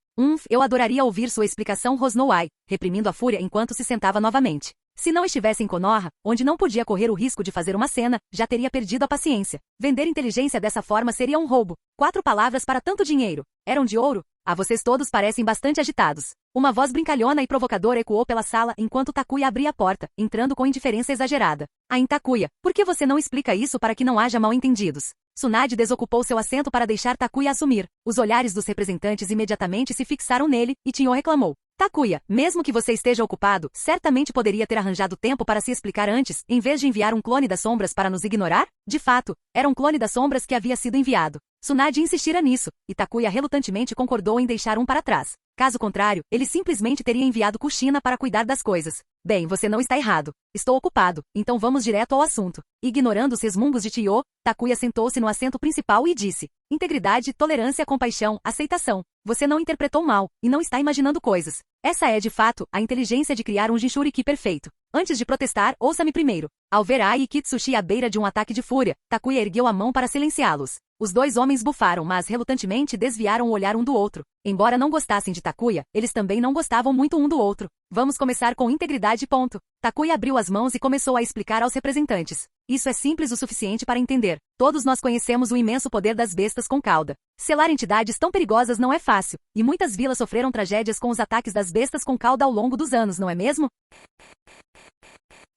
Eu adoraria ouvir sua explicação, rosnou Ai, reprimindo a fúria enquanto se sentava novamente. Se não estivesse em Konoha, onde não podia correr o risco de fazer uma cena, já teria perdido a paciência. Vender inteligência dessa forma seria um roubo. 4 palavras para tanto dinheiro. Eram de ouro? Ah, vocês todos parecem bastante agitados. Uma voz brincalhona e provocadora ecoou pela sala enquanto Takuya abria a porta, entrando com indiferença exagerada. Takuya, por que você não explica isso para que não haja mal-entendidos? Tsunade desocupou seu assento para deixar Takuya assumir. Os olhares dos representantes imediatamente se fixaram nele, e Chiyo reclamou. Takuya, mesmo que você esteja ocupado, certamente poderia ter arranjado tempo para se explicar antes, em vez de enviar um clone das sombras para nos ignorar? De fato, era um clone das sombras que havia sido enviado. Tsunade insistira nisso, e Takuya relutantemente concordou em deixar um para trás. Caso contrário, ele simplesmente teria enviado Kushina para cuidar das coisas. Bem, você não está errado. Estou ocupado, então vamos direto ao assunto. Ignorando os resmungos de Chiyo, Takuya sentou-se no assento principal e disse: integridade, tolerância, compaixão, aceitação. Você não interpretou mal, e não está imaginando coisas. Essa é, de fato, a inteligência de criar um Jinchuriki perfeito. Antes de protestar, ouça-me primeiro. Ao ver Ai e Kitsushi à beira de um ataque de fúria, Takuya ergueu a mão para silenciá-los. Os 2 homens bufaram, mas relutantemente desviaram o olhar um do outro. Embora não gostassem de Takuya, eles também não gostavam muito um do outro. Vamos começar com integridade, ponto. Takuya abriu as mãos e começou a explicar aos representantes. Isso é simples o suficiente para entender. Todos nós conhecemos o imenso poder das bestas com cauda. Selar entidades tão perigosas não é fácil, e muitas vilas sofreram tragédias com os ataques das bestas com cauda ao longo dos anos, não é mesmo?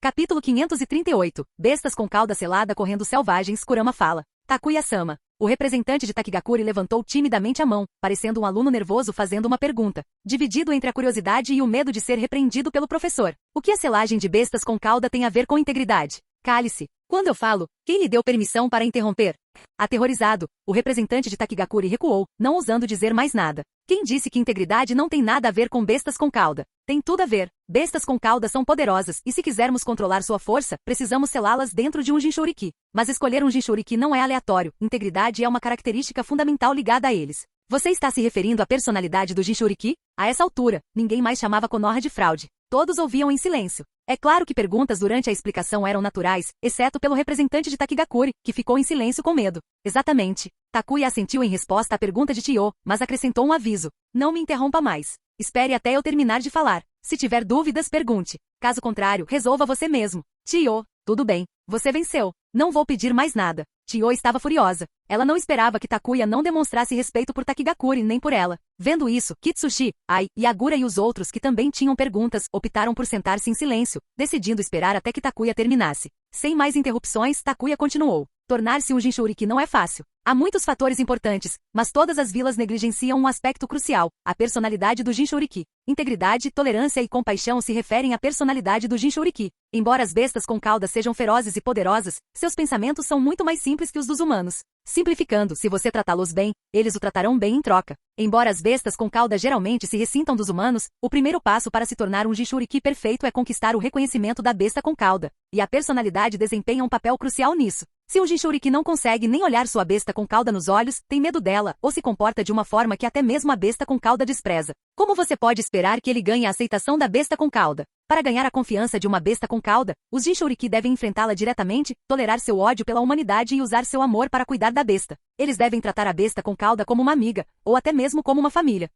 Capítulo 538. Bestas com cauda selada correndo selvagens, Kurama fala. Takuya-sama. O representante de Takigakure levantou timidamente a mão, parecendo um aluno nervoso fazendo uma pergunta, dividido entre a curiosidade e o medo de ser repreendido pelo professor. O que a selagem de bestas com cauda tem a ver com integridade? Cale-se. Quando eu falo, quem lhe deu permissão para interromper? Aterrorizado, o representante de Takigakure recuou, não ousando dizer mais nada. Quem disse que integridade não tem nada a ver com bestas com cauda? Tem tudo a ver. Bestas com cauda são poderosas, e se quisermos controlar sua força, precisamos selá-las dentro de um Jinchuriki. Mas escolher um Jinchuriki não é aleatório, integridade é uma característica fundamental ligada a eles. Você está se referindo à personalidade do Jinchuriki? A essa altura, ninguém mais chamava Konoha de fraude. Todos ouviam em silêncio. É claro que perguntas durante a explicação eram naturais, exceto pelo representante de Takigakure, que ficou em silêncio com medo. Exatamente. Takuya assentiu em resposta à pergunta de Chiyo, mas acrescentou um aviso. Não me interrompa mais. Espere até eu terminar de falar. Se tiver dúvidas, pergunte. Caso contrário, resolva você mesmo. Chiyo, tudo bem. Você venceu. Não vou pedir mais nada. Chiyo estava furiosa. Ela não esperava que Takuya não demonstrasse respeito por Takigakuri nem por ela. Vendo isso, Kitsushi, Ai, Yagura e os outros que também tinham perguntas, optaram por sentar-se em silêncio, decidindo esperar até que Takuya terminasse. Sem mais interrupções, Takuya continuou. Tornar-se um Jinchuriki não é fácil. Há muitos fatores importantes, mas todas as vilas negligenciam um aspecto crucial, a personalidade do Jinchuriki. Integridade, tolerância e compaixão se referem à personalidade do Jinchuriki. Embora as bestas com cauda sejam ferozes e poderosas, seus pensamentos são muito mais simples que os dos humanos. Simplificando, se você tratá-los bem, eles o tratarão bem em troca. Embora as bestas com cauda geralmente se ressintam dos humanos, o primeiro passo para se tornar um Jinchuriki perfeito é conquistar o reconhecimento da besta com cauda, e a personalidade desempenha um papel crucial nisso. Se um Jinchuriki não consegue nem olhar sua besta com cauda nos olhos, tem medo dela, ou se comporta de uma forma que até mesmo a besta com cauda despreza, como você pode esperar que ele ganhe a aceitação da besta com cauda? Para ganhar a confiança de uma besta com cauda, os Jinchuriki devem enfrentá-la diretamente, tolerar seu ódio pela humanidade e usar seu amor para cuidar da besta. Eles devem tratar a besta com cauda como uma amiga, ou até mesmo como uma família.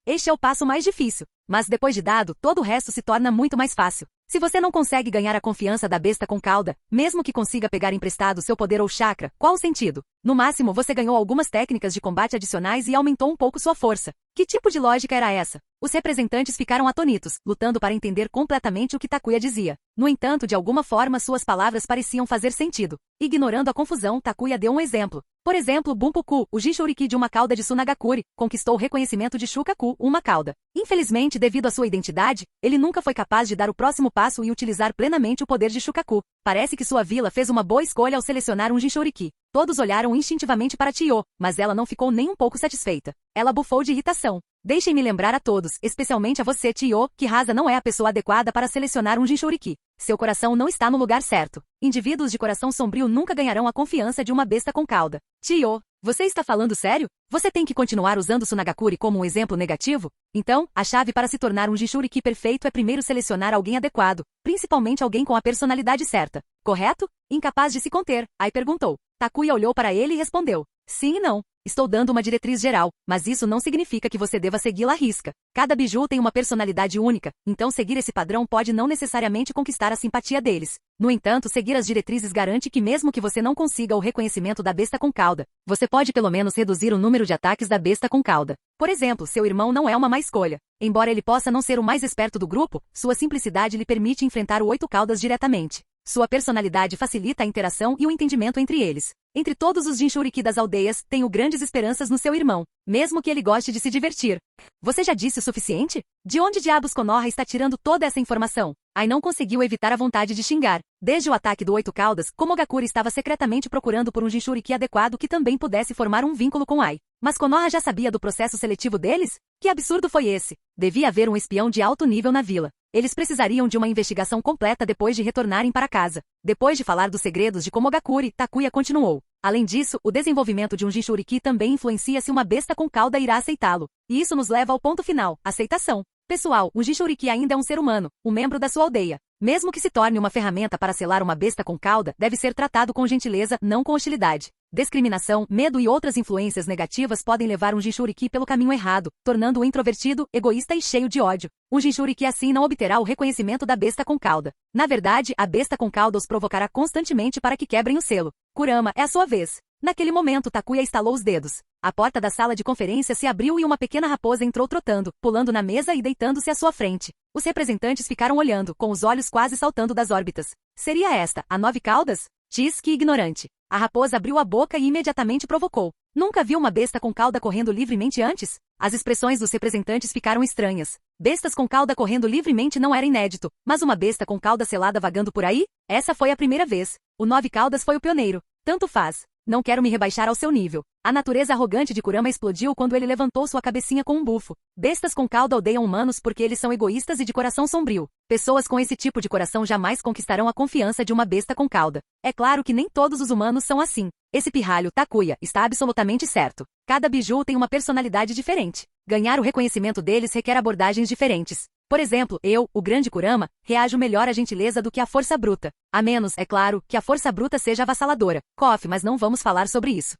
Este é o passo mais difícil, mas depois de dado, todo o resto se torna muito mais fácil. Se você não consegue ganhar a confiança da besta com cauda, mesmo que consiga pegar emprestado seu poder ou chakra, qual o sentido? No máximo você ganhou algumas técnicas de combate adicionais e aumentou um pouco sua força. Que tipo de lógica era essa? Os representantes ficaram atônitos, lutando para entender completamente o que Takuya dizia. No entanto, de alguma forma suas palavras pareciam fazer sentido. Ignorando a confusão, Takuya deu um exemplo. Por exemplo, Bunpuku, o Jinchuriki de uma cauda de Tsunagakuri, conquistou o reconhecimento de Shukaku, uma cauda. Infelizmente, devido à sua identidade, ele nunca foi capaz de dar o próximo passo e utilizar plenamente o poder de Shukaku. Parece que sua vila fez uma boa escolha ao selecionar um Jinchuriki. Todos olharam instintivamente para Chiyo, mas ela não ficou nem um pouco satisfeita. Ela bufou de irritação. Deixem-me lembrar a todos, especialmente a você, Chiyo, que Rasa não é a pessoa adequada para selecionar um Jinchuriki. Seu coração não está no lugar certo. Indivíduos de coração sombrio nunca ganharão a confiança de uma besta com cauda. Chiyo, você está falando sério? Você tem que continuar usando Tsunagakuri como um exemplo negativo? Então, a chave para se tornar um Jinchuriki perfeito é primeiro selecionar alguém adequado, principalmente alguém com a personalidade certa. Correto? Incapaz de se conter, Ai perguntou. Takuya olhou para ele e respondeu. Sim e não. Estou dando uma diretriz geral, mas isso não significa que você deva segui-la à risca. Cada biju tem uma personalidade única, então seguir esse padrão pode não necessariamente conquistar a simpatia deles. No entanto, seguir as diretrizes garante que mesmo que você não consiga o reconhecimento da besta com cauda, você pode pelo menos reduzir o número de ataques da besta com cauda. Por exemplo, seu irmão não é uma má escolha. Embora ele possa não ser o mais esperto do grupo, sua simplicidade lhe permite enfrentar o 8 caudas diretamente. Sua personalidade facilita a interação e o entendimento entre eles. Entre todos os Jinchuriki das aldeias, tenho grandes esperanças no seu irmão, mesmo que ele goste de se divertir. Você já disse o suficiente? De onde diabos Konoha está tirando toda essa informação? Ai não conseguiu evitar a vontade de xingar. Desde o ataque do 8 caudas, Komogakure estava secretamente procurando por um Jinchuriki adequado que também pudesse formar um vínculo com Ai. Mas Konoha já sabia do processo seletivo deles? Que absurdo foi esse? Devia haver um espião de alto nível na vila. Eles precisariam de uma investigação completa depois de retornarem para casa. Depois de falar dos segredos de Komogakure, Takuya continuou. Além disso, o desenvolvimento de um Jinchuriki também influencia se uma besta com cauda irá aceitá-lo. E isso nos leva ao ponto final, aceitação. Pessoal, o Jinchuriki ainda é um ser humano, um membro da sua aldeia. Mesmo que se torne uma ferramenta para selar uma besta com cauda, deve ser tratado com gentileza, não com hostilidade. Discriminação, medo e outras influências negativas podem levar um Jinchuriki pelo caminho errado, tornando-o introvertido, egoísta e cheio de ódio. Um Jinchuriki assim não obterá o reconhecimento da besta com cauda. Na verdade, a besta com cauda os provocará constantemente para que quebrem o selo. Kurama, é a sua vez. Naquele momento, Takuya estalou os dedos. A porta da sala de conferência se abriu e uma pequena raposa entrou trotando, pulando na mesa e deitando-se à sua frente. Os representantes ficaram olhando, com os olhos quase saltando das órbitas. Seria esta, a 9 caudas? Diz que ignorante. A raposa abriu a boca e imediatamente provocou. Nunca viu uma besta com cauda correndo livremente antes? As expressões dos representantes ficaram estranhas. Bestas com cauda correndo livremente não era inédito, mas uma besta com cauda selada vagando por aí? Essa foi a primeira vez. O 9 caudas foi o pioneiro. Tanto faz. Não quero me rebaixar ao seu nível. A natureza arrogante de Kurama explodiu quando ele levantou sua cabecinha com um bufo. Bestas com cauda odeiam humanos porque eles são egoístas e de coração sombrio. Pessoas com esse tipo de coração jamais conquistarão a confiança de uma besta com cauda. É claro que nem todos os humanos são assim. Esse pirralho, Takuya, está absolutamente certo. Cada biju tem uma personalidade diferente. Ganhar o reconhecimento deles requer abordagens diferentes. Por exemplo, eu, o grande Kurama, reajo melhor à gentileza do que à força bruta. A menos, é claro, que a força bruta seja avassaladora. Cof, mas não vamos falar sobre isso.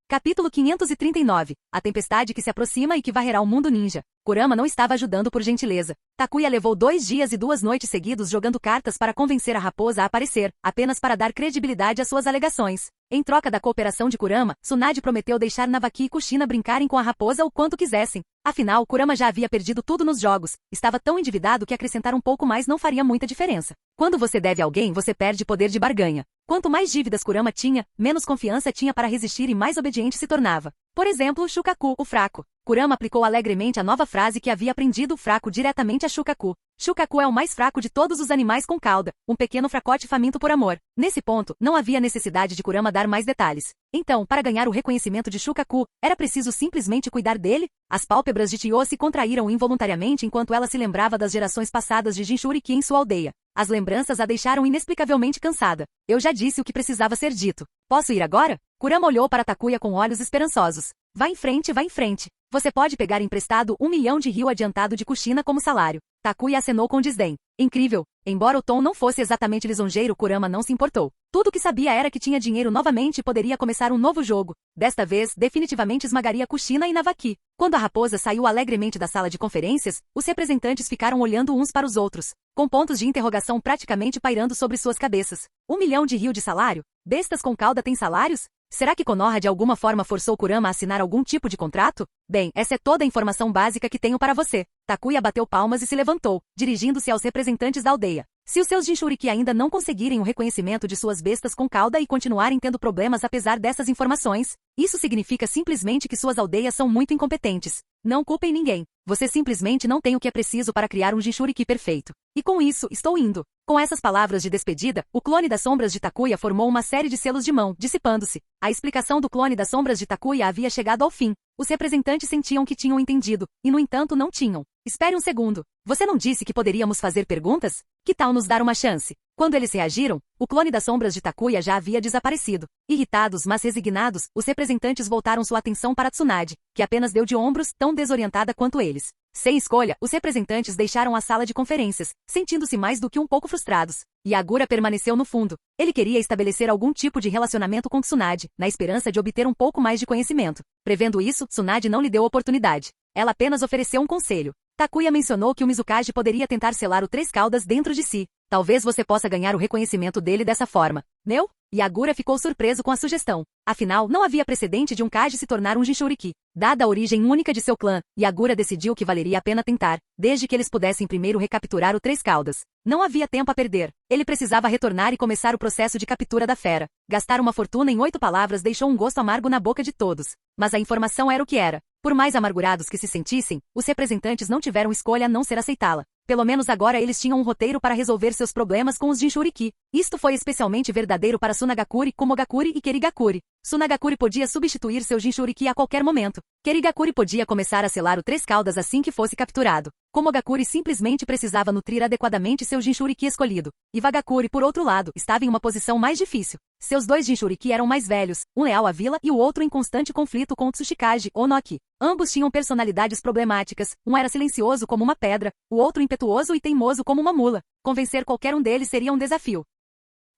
Capítulo 539. A tempestade que se aproxima e que varrerá o mundo ninja. Kurama não estava ajudando por gentileza. Takuya levou 2 dias e 2 noites seguidos jogando cartas para convencer a raposa a aparecer, apenas para dar credibilidade às suas alegações. Em troca da cooperação de Kurama, Tsunade prometeu deixar Navaki e Kushina brincarem com a raposa o quanto quisessem. Afinal, Kurama já havia perdido tudo nos jogos. Estava tão endividado que acrescentar um pouco mais não faria muita diferença. Quando você deve a alguém, você perde poder de barganha. Quanto mais dívidas Kurama tinha, menos confiança tinha para resistir e mais obediente se tornava. Por exemplo, Shukaku, o fraco. Kurama aplicou alegremente a nova frase que havia aprendido o fraco diretamente a Shukaku. Shukaku é o mais fraco de todos os animais com cauda, um pequeno fracote faminto por amor. Nesse ponto, não havia necessidade de Kurama dar mais detalhes. Então, para ganhar o reconhecimento de Shukaku, era preciso simplesmente cuidar dele? As pálpebras de Chiyo se contraíram involuntariamente enquanto ela se lembrava das gerações passadas de Jinchuriki em sua aldeia. As lembranças a deixaram inexplicavelmente cansada. Eu já disse o que precisava ser dito. Posso ir agora? Kurama olhou para Takuya com olhos esperançosos. Vá em frente, vá em frente. Você pode pegar emprestado 1 milhão de ryu adiantado de Kushina como salário. Takuya acenou com desdém. Incrível. Embora o tom não fosse exatamente lisonjeiro, Kurama não se importou. Tudo o que sabia era que tinha dinheiro novamente e poderia começar um novo jogo. Desta vez, definitivamente esmagaria Kushina e Navaki. Quando a raposa saiu alegremente da sala de conferências, os representantes ficaram olhando uns para os outros, com pontos de interrogação praticamente pairando sobre suas cabeças. 1 milhão de ryu de salário? Bestas com cauda têm salários? Será que Konoha de alguma forma forçou Kurama a assinar algum tipo de contrato? Bem, essa é toda a informação básica que tenho para você. Takuya bateu palmas e se levantou, dirigindo-se aos representantes da aldeia. Se os seus Jinchuriki ainda não conseguirem o reconhecimento de suas bestas com cauda e continuarem tendo problemas apesar dessas informações, isso significa simplesmente que suas aldeias são muito incompetentes. Não culpem ninguém. Você simplesmente não tem o que é preciso para criar um Jinchuriki perfeito. E com isso, estou indo. Com essas palavras de despedida, o clone das sombras de Takuya formou uma série de selos de mão, dissipando-se. A explicação do clone das sombras de Takuya havia chegado ao fim. Os representantes sentiam que tinham entendido, e no entanto não tinham. Espere um segundo. Você não disse que poderíamos fazer perguntas? Que tal nos dar uma chance? Quando eles reagiram, o clone das sombras de Takuya já havia desaparecido. Irritados, mas resignados, os representantes voltaram sua atenção para Tsunade, que apenas deu de ombros, tão desorientada quanto eles. Sem escolha, os representantes deixaram a sala de conferências, sentindo-se mais do que um pouco frustrados. Yagura permaneceu no fundo. Ele queria estabelecer algum tipo de relacionamento com Tsunade, na esperança de obter um pouco mais de conhecimento. Prevendo isso, Tsunade não lhe deu oportunidade. Ela apenas ofereceu um conselho. Takuya mencionou que o Mizukage poderia tentar selar o Três Caudas dentro de si. Talvez você possa ganhar o reconhecimento dele dessa forma. Meu? Yagura ficou surpreso com a sugestão. Afinal, não havia precedente de um Kage se tornar um Jinchuriki. Dada a origem única de seu clã, Yagura decidiu que valeria a pena tentar, desde que eles pudessem primeiro recapturar o Três Caudas. Não havia tempo a perder. Ele precisava retornar e começar o processo de captura da fera. Gastar uma fortuna em 8 palavras deixou um gosto amargo na boca de todos. Mas a informação era o que era. Por mais amargurados que se sentissem, os representantes não tiveram escolha a não ser aceitá-la. Pelo menos agora eles tinham um roteiro para resolver seus problemas com os Jinchuriki. Isto foi especialmente verdadeiro para Tsunagakuri, Komogakuri e Kerigakuri. Tsunagakuri podia substituir seu Jinchuriki a qualquer momento. Kerigakuri podia começar a selar o Três Caudas assim que fosse capturado. Komogakuri simplesmente precisava nutrir adequadamente seu Jinchuriki escolhido. E Wagakuri, por outro lado, estava em uma posição mais difícil. Seus 2 Jinchuriki eram mais velhos, um leal à vila e o outro em constante conflito com Tsuchikage, Onoki. Ambos tinham personalidades problemáticas, um era silencioso como uma pedra, o outro impetuoso e teimoso como uma mula. Convencer qualquer um deles seria um desafio.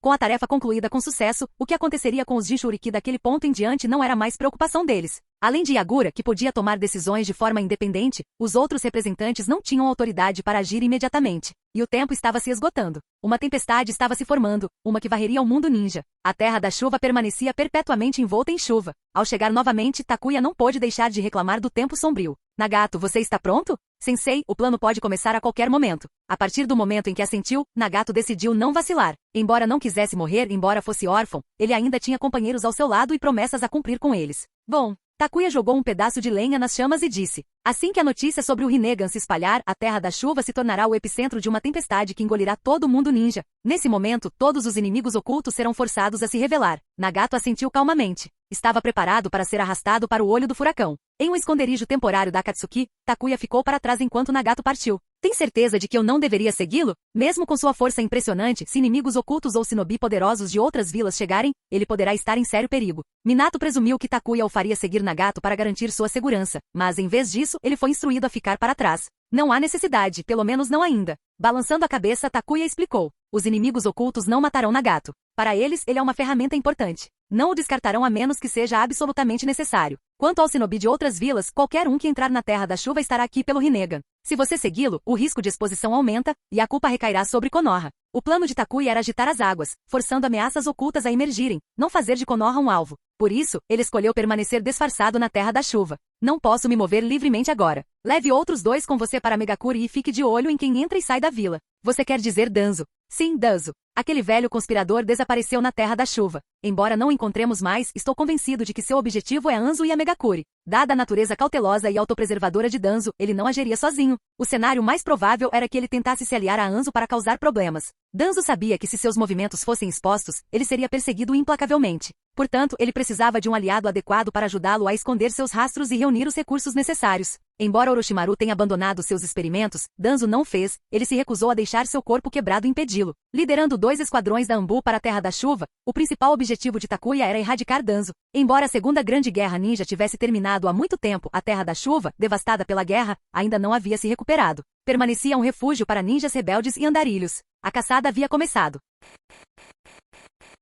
Com a tarefa concluída com sucesso, o que aconteceria com os Jinchuriki daquele ponto em diante não era mais preocupação deles. Além de Yagura, que podia tomar decisões de forma independente, os outros representantes não tinham autoridade para agir imediatamente. E o tempo estava se esgotando. Uma tempestade estava se formando, uma que varreria o mundo ninja. A terra da chuva permanecia perpetuamente envolta em chuva. Ao chegar novamente, Takuya não pôde deixar de reclamar do tempo sombrio. Nagato, você está pronto? Sensei, o plano pode começar a qualquer momento. A partir do momento em que assentiu, Nagato decidiu não vacilar. Embora não quisesse morrer, embora fosse órfão, ele ainda tinha companheiros ao seu lado e promessas a cumprir com eles. Bom, Takuya jogou um pedaço de lenha nas chamas e disse: assim que a notícia sobre o Rinnegan se espalhar, a Terra da Chuva se tornará o epicentro de uma tempestade que engolirá todo o mundo ninja. Nesse momento, todos os inimigos ocultos serão forçados a se revelar. Nagato assentiu calmamente. Estava preparado para ser arrastado para o olho do furacão. Em um esconderijo temporário da Akatsuki, Takuya ficou para trás enquanto Nagato partiu. Tem certeza de que eu não deveria segui-lo? Mesmo com sua força impressionante, se inimigos ocultos ou shinobi poderosos de outras vilas chegarem, ele poderá estar em sério perigo. Minato presumiu que Takuya o faria seguir Nagato para garantir sua segurança, mas em vez disso, ele foi instruído a ficar para trás. Não há necessidade, pelo menos não ainda. Balançando a cabeça, Takuya explicou. Os inimigos ocultos não matarão Nagato. Para eles, ele é uma ferramenta importante. Não o descartarão a menos que seja absolutamente necessário. Quanto ao shinobi de outras vilas, qualquer um que entrar na Terra da Chuva estará aqui pelo Rinnegan. Se você segui-lo, o risco de exposição aumenta, e a culpa recairá sobre Konoha. O plano de Takuya era agitar as águas, forçando ameaças ocultas a emergirem, não fazer de Konoha um alvo. Por isso, ele escolheu permanecer disfarçado na Terra da Chuva. Não posso me mover livremente agora. Leve outros 2 com você para Megakuri e fique de olho em quem entra e sai da vila. Você quer dizer Danzo? Sim, Danzo. Aquele velho conspirador desapareceu na Terra da Chuva. Embora não encontremos mais, estou convencido de que seu objetivo é Anzo e a Megakuri. Dada a natureza cautelosa e autopreservadora de Danzo, ele não agiria sozinho. O cenário mais provável era que ele tentasse se aliar a Anzo para causar problemas. Danzo sabia que se seus movimentos fossem expostos, ele seria perseguido implacavelmente. Portanto, ele precisava de um aliado adequado para ajudá-lo a esconder seus rastros e reunir os recursos necessários. Embora Orochimaru tenha abandonado seus experimentos, Danzo não fez, ele se recusou a deixar seu corpo quebrado impedi-lo. Liderando 2 esquadrões da Anbu para a Terra da Chuva, o principal objetivo de Takuya era erradicar Danzo. Embora a Segunda Grande Guerra Ninja tivesse terminado há muito tempo, a Terra da Chuva, devastada pela guerra, ainda não havia se recuperado. Permanecia um refúgio para ninjas rebeldes e andarilhos. A caçada havia começado.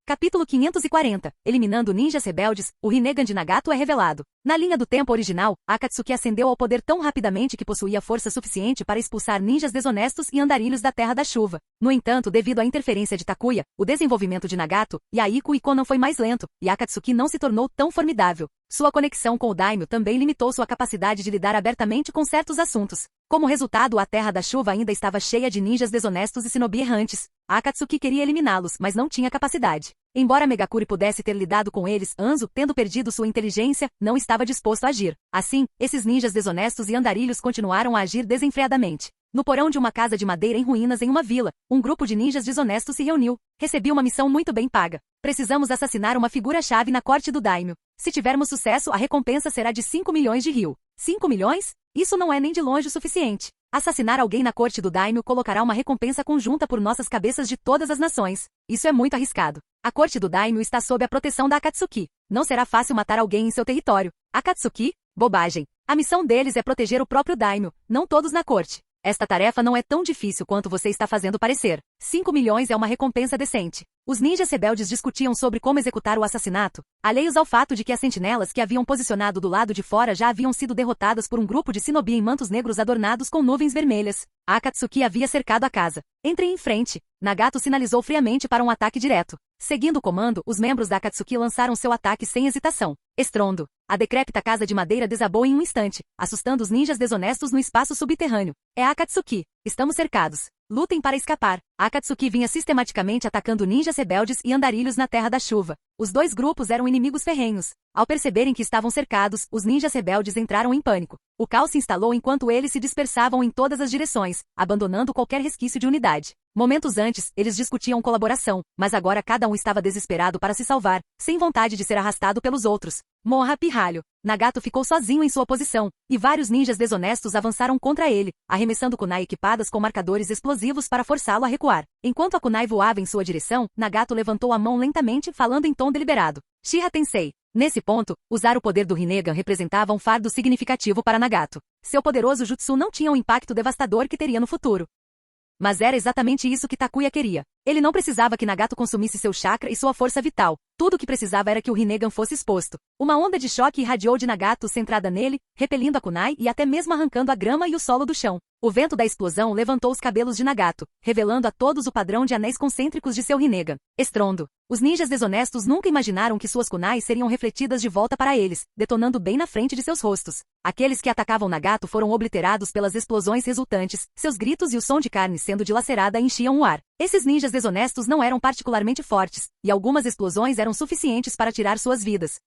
Capítulo 540. Eliminando ninjas rebeldes, o Rinnegan de Nagato é revelado. Na linha do tempo original, Akatsuki ascendeu ao poder tão rapidamente que possuía força suficiente para expulsar ninjas desonestos e andarilhos da Terra da Chuva. No entanto, devido à interferência de Takuya, o desenvolvimento de Nagato, Yaiku e Konan foi mais lento, e Akatsuki não se tornou tão formidável. Sua conexão com o Daimyo também limitou sua capacidade de lidar abertamente com certos assuntos. Como resultado, a Terra da Chuva ainda estava cheia de ninjas desonestos e shinobi errantes. Akatsuki queria eliminá-los, mas não tinha capacidade. Embora Megakuri pudesse ter lidado com eles, Anzo, tendo perdido sua inteligência, não estava disposto a agir. Assim, esses ninjas desonestos e andarilhos continuaram a agir desenfreadamente. No porão de uma casa de madeira em ruínas em uma vila, um grupo de ninjas desonestos se reuniu. Recebi uma missão muito bem paga. Precisamos assassinar uma figura-chave na corte do Daimyo. Se tivermos sucesso, a recompensa será de 5 milhões de ryu. 5 milhões? Isso não é nem de longe o suficiente. Assassinar alguém na corte do Daimyo colocará uma recompensa conjunta por nossas cabeças de todas as nações. Isso é muito arriscado. A corte do Daimyo está sob a proteção da Akatsuki. Não será fácil matar alguém em seu território. Akatsuki? Bobagem. A missão deles é proteger o próprio Daimyo, não todos na corte. Esta tarefa não é tão difícil quanto você está fazendo parecer. 5 milhões é uma recompensa decente. Os ninjas rebeldes discutiam sobre como executar o assassinato, alheios ao fato de que as sentinelas que haviam posicionado do lado de fora já haviam sido derrotadas por um grupo de shinobi em mantos negros adornados com nuvens vermelhas. A Akatsuki havia cercado a casa. Entrem em frente. Nagato sinalizou friamente para um ataque direto. Seguindo o comando, os membros da Akatsuki lançaram seu ataque sem hesitação. Estrondo. A decrépita casa de madeira desabou em um instante, assustando os ninjas desonestos no espaço subterrâneo. É a Akatsuki. Estamos cercados. Lutem para escapar. A Akatsuki vinha sistematicamente atacando ninjas rebeldes e andarilhos na Terra da Chuva. Os 2 grupos eram inimigos ferrenhos. Ao perceberem que estavam cercados, os ninjas rebeldes entraram em pânico. O caos se instalou enquanto eles se dispersavam em todas as direções, abandonando qualquer resquício de unidade. Momentos antes, eles discutiam colaboração, mas agora cada um estava desesperado para se salvar, sem vontade de ser arrastado pelos outros. Morra pirralho. Nagato ficou sozinho em sua posição, e vários ninjas desonestos avançaram contra ele, arremessando kunai equipadas com marcadores explosivos para forçá-lo a recuar. Enquanto a kunai voava em sua direção, Nagato levantou a mão lentamente, falando em tom deliberado. Shiha Tensei. Nesse ponto, usar o poder do Rinnegan representava um fardo significativo para Nagato. Seu poderoso jutsu não tinha o impacto devastador que teria no futuro. Mas era exatamente isso que Takuya queria. Ele não precisava que Nagato consumisse seu chakra e sua força vital. Tudo o que precisava era que o Rinnegan fosse exposto. Uma onda de choque irradiou de Nagato centrada nele, repelindo a kunai e até mesmo arrancando a grama e o solo do chão. O vento da explosão levantou os cabelos de Nagato, revelando a todos o padrão de anéis concêntricos de seu Rinnegan. Estrondo. Os ninjas desonestos nunca imaginaram que suas kunais seriam refletidas de volta para eles, detonando bem na frente de seus rostos. Aqueles que atacavam Nagato foram obliterados pelas explosões resultantes, seus gritos e o som de carne sendo dilacerada enchiam o ar. Esses ninjas desonestos não eram particularmente fortes, e algumas explosões eram suficientes para tirar suas vidas.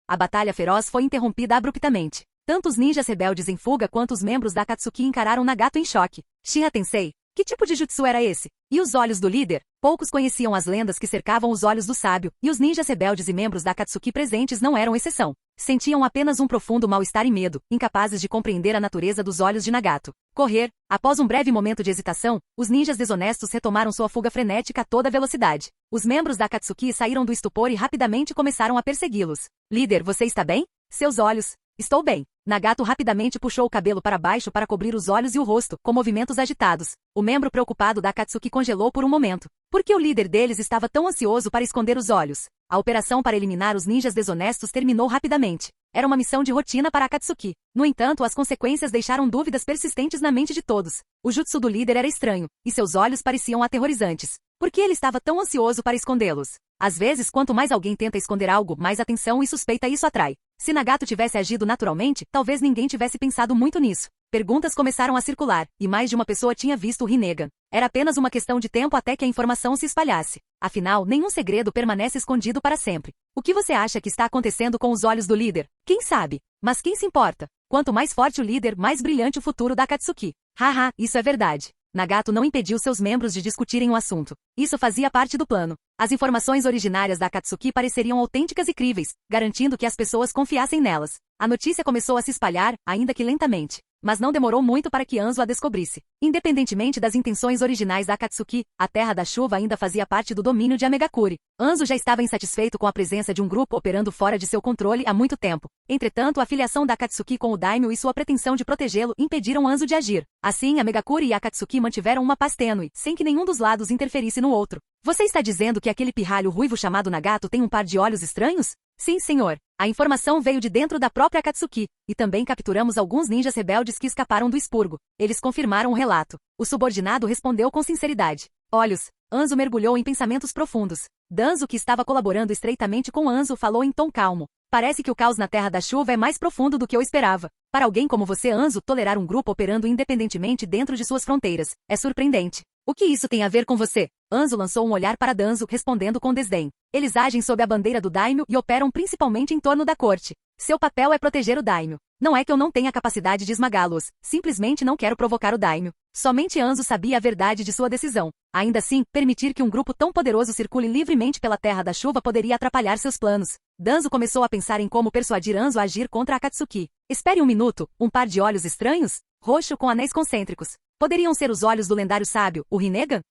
A batalha feroz foi interrompida abruptamente. Tanto os ninjas rebeldes em fuga quanto os membros da Akatsuki encararam Nagato em choque. Shiha Tensei. Que tipo de jutsu era esse? E os olhos do líder? Poucos conheciam as lendas que cercavam os olhos do sábio, e os ninjas rebeldes e membros da Akatsuki presentes não eram exceção. Sentiam apenas um profundo mal-estar e medo, incapazes de compreender a natureza dos olhos de Nagato. Correr. Após um breve momento de hesitação, os ninjas desonestos retomaram sua fuga frenética a toda velocidade. Os membros da Akatsuki saíram do estupor e rapidamente começaram a persegui-los. Líder, você está bem? Seus olhos. Estou bem. Nagato rapidamente puxou o cabelo para baixo para cobrir os olhos e o rosto, com movimentos agitados. O membro preocupado da Akatsuki congelou por um momento. Por que o líder deles estava tão ansioso para esconder os olhos? A operação para eliminar os ninjas desonestos terminou rapidamente. Era uma missão de rotina para Akatsuki. No entanto, as consequências deixaram dúvidas persistentes na mente de todos. O jutsu do líder era estranho, e seus olhos pareciam aterrorizantes. Por que ele estava tão ansioso para escondê-los? Às vezes, quanto mais alguém tenta esconder algo, mais atenção e suspeita isso atrai. Se Nagato tivesse agido naturalmente, talvez ninguém tivesse pensado muito nisso. Perguntas começaram a circular, e mais de uma pessoa tinha visto o Rinnegan. Era apenas uma questão de tempo até que a informação se espalhasse. Afinal, nenhum segredo permanece escondido para sempre. O que você acha que está acontecendo com os olhos do líder? Quem sabe? Mas quem se importa? Quanto mais forte o líder, mais brilhante o futuro da Akatsuki. Haha, isso é verdade. Nagato não impediu seus membros de discutirem o assunto. Isso fazia parte do plano. As informações originárias da Akatsuki pareceriam autênticas e críveis, garantindo que as pessoas confiassem nelas. A notícia começou a se espalhar, ainda que lentamente. Mas não demorou muito para que Anzo a descobrisse. Independentemente das intenções originais da Akatsuki, a Terra da Chuva ainda fazia parte do domínio de Amegakure. Anzo já estava insatisfeito com a presença de um grupo operando fora de seu controle há muito tempo. Entretanto, a filiação da Akatsuki com o Daimyo e sua pretensão de protegê-lo impediram Anzo de agir. Assim, Amegakure e Akatsuki mantiveram uma paz tênue, sem que nenhum dos lados interferisse no outro. Você está dizendo que aquele pirralho ruivo chamado Nagato tem um par de olhos estranhos? Sim, senhor. A informação veio de dentro da própria Akatsuki, e também capturamos alguns ninjas rebeldes que escaparam do expurgo. Eles confirmaram o relato. O subordinado respondeu com sinceridade. Olhos. Anzo mergulhou em pensamentos profundos. Danzo, que estava colaborando estreitamente com Anzo, falou em tom calmo. Parece que o caos na Terra da Chuva é mais profundo do que eu esperava. Para alguém como você, Anzo, tolerar um grupo operando independentemente dentro de suas fronteiras é surpreendente. O que isso tem a ver com você? Anzo lançou um olhar para Danzo, respondendo com desdém. Eles agem sob a bandeira do Daimyo e operam principalmente em torno da corte. Seu papel é proteger o Daimyo. Não é que eu não tenha capacidade de esmagá-los, simplesmente não quero provocar o Daimyo. Somente Anzo sabia a verdade de sua decisão. Ainda assim, permitir que um grupo tão poderoso circule livremente pela Terra da Chuva poderia atrapalhar seus planos. Danzo começou a pensar em como persuadir Anzo a agir contra Akatsuki. Espere um minuto, um par de olhos estranhos? Roxo com anéis concêntricos. Poderiam ser os olhos do lendário sábio, o Rinnegan?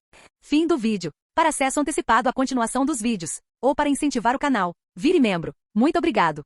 Fim do vídeo. Para acesso antecipado à continuação dos vídeos, ou para incentivar o canal, vire membro. Muito obrigado.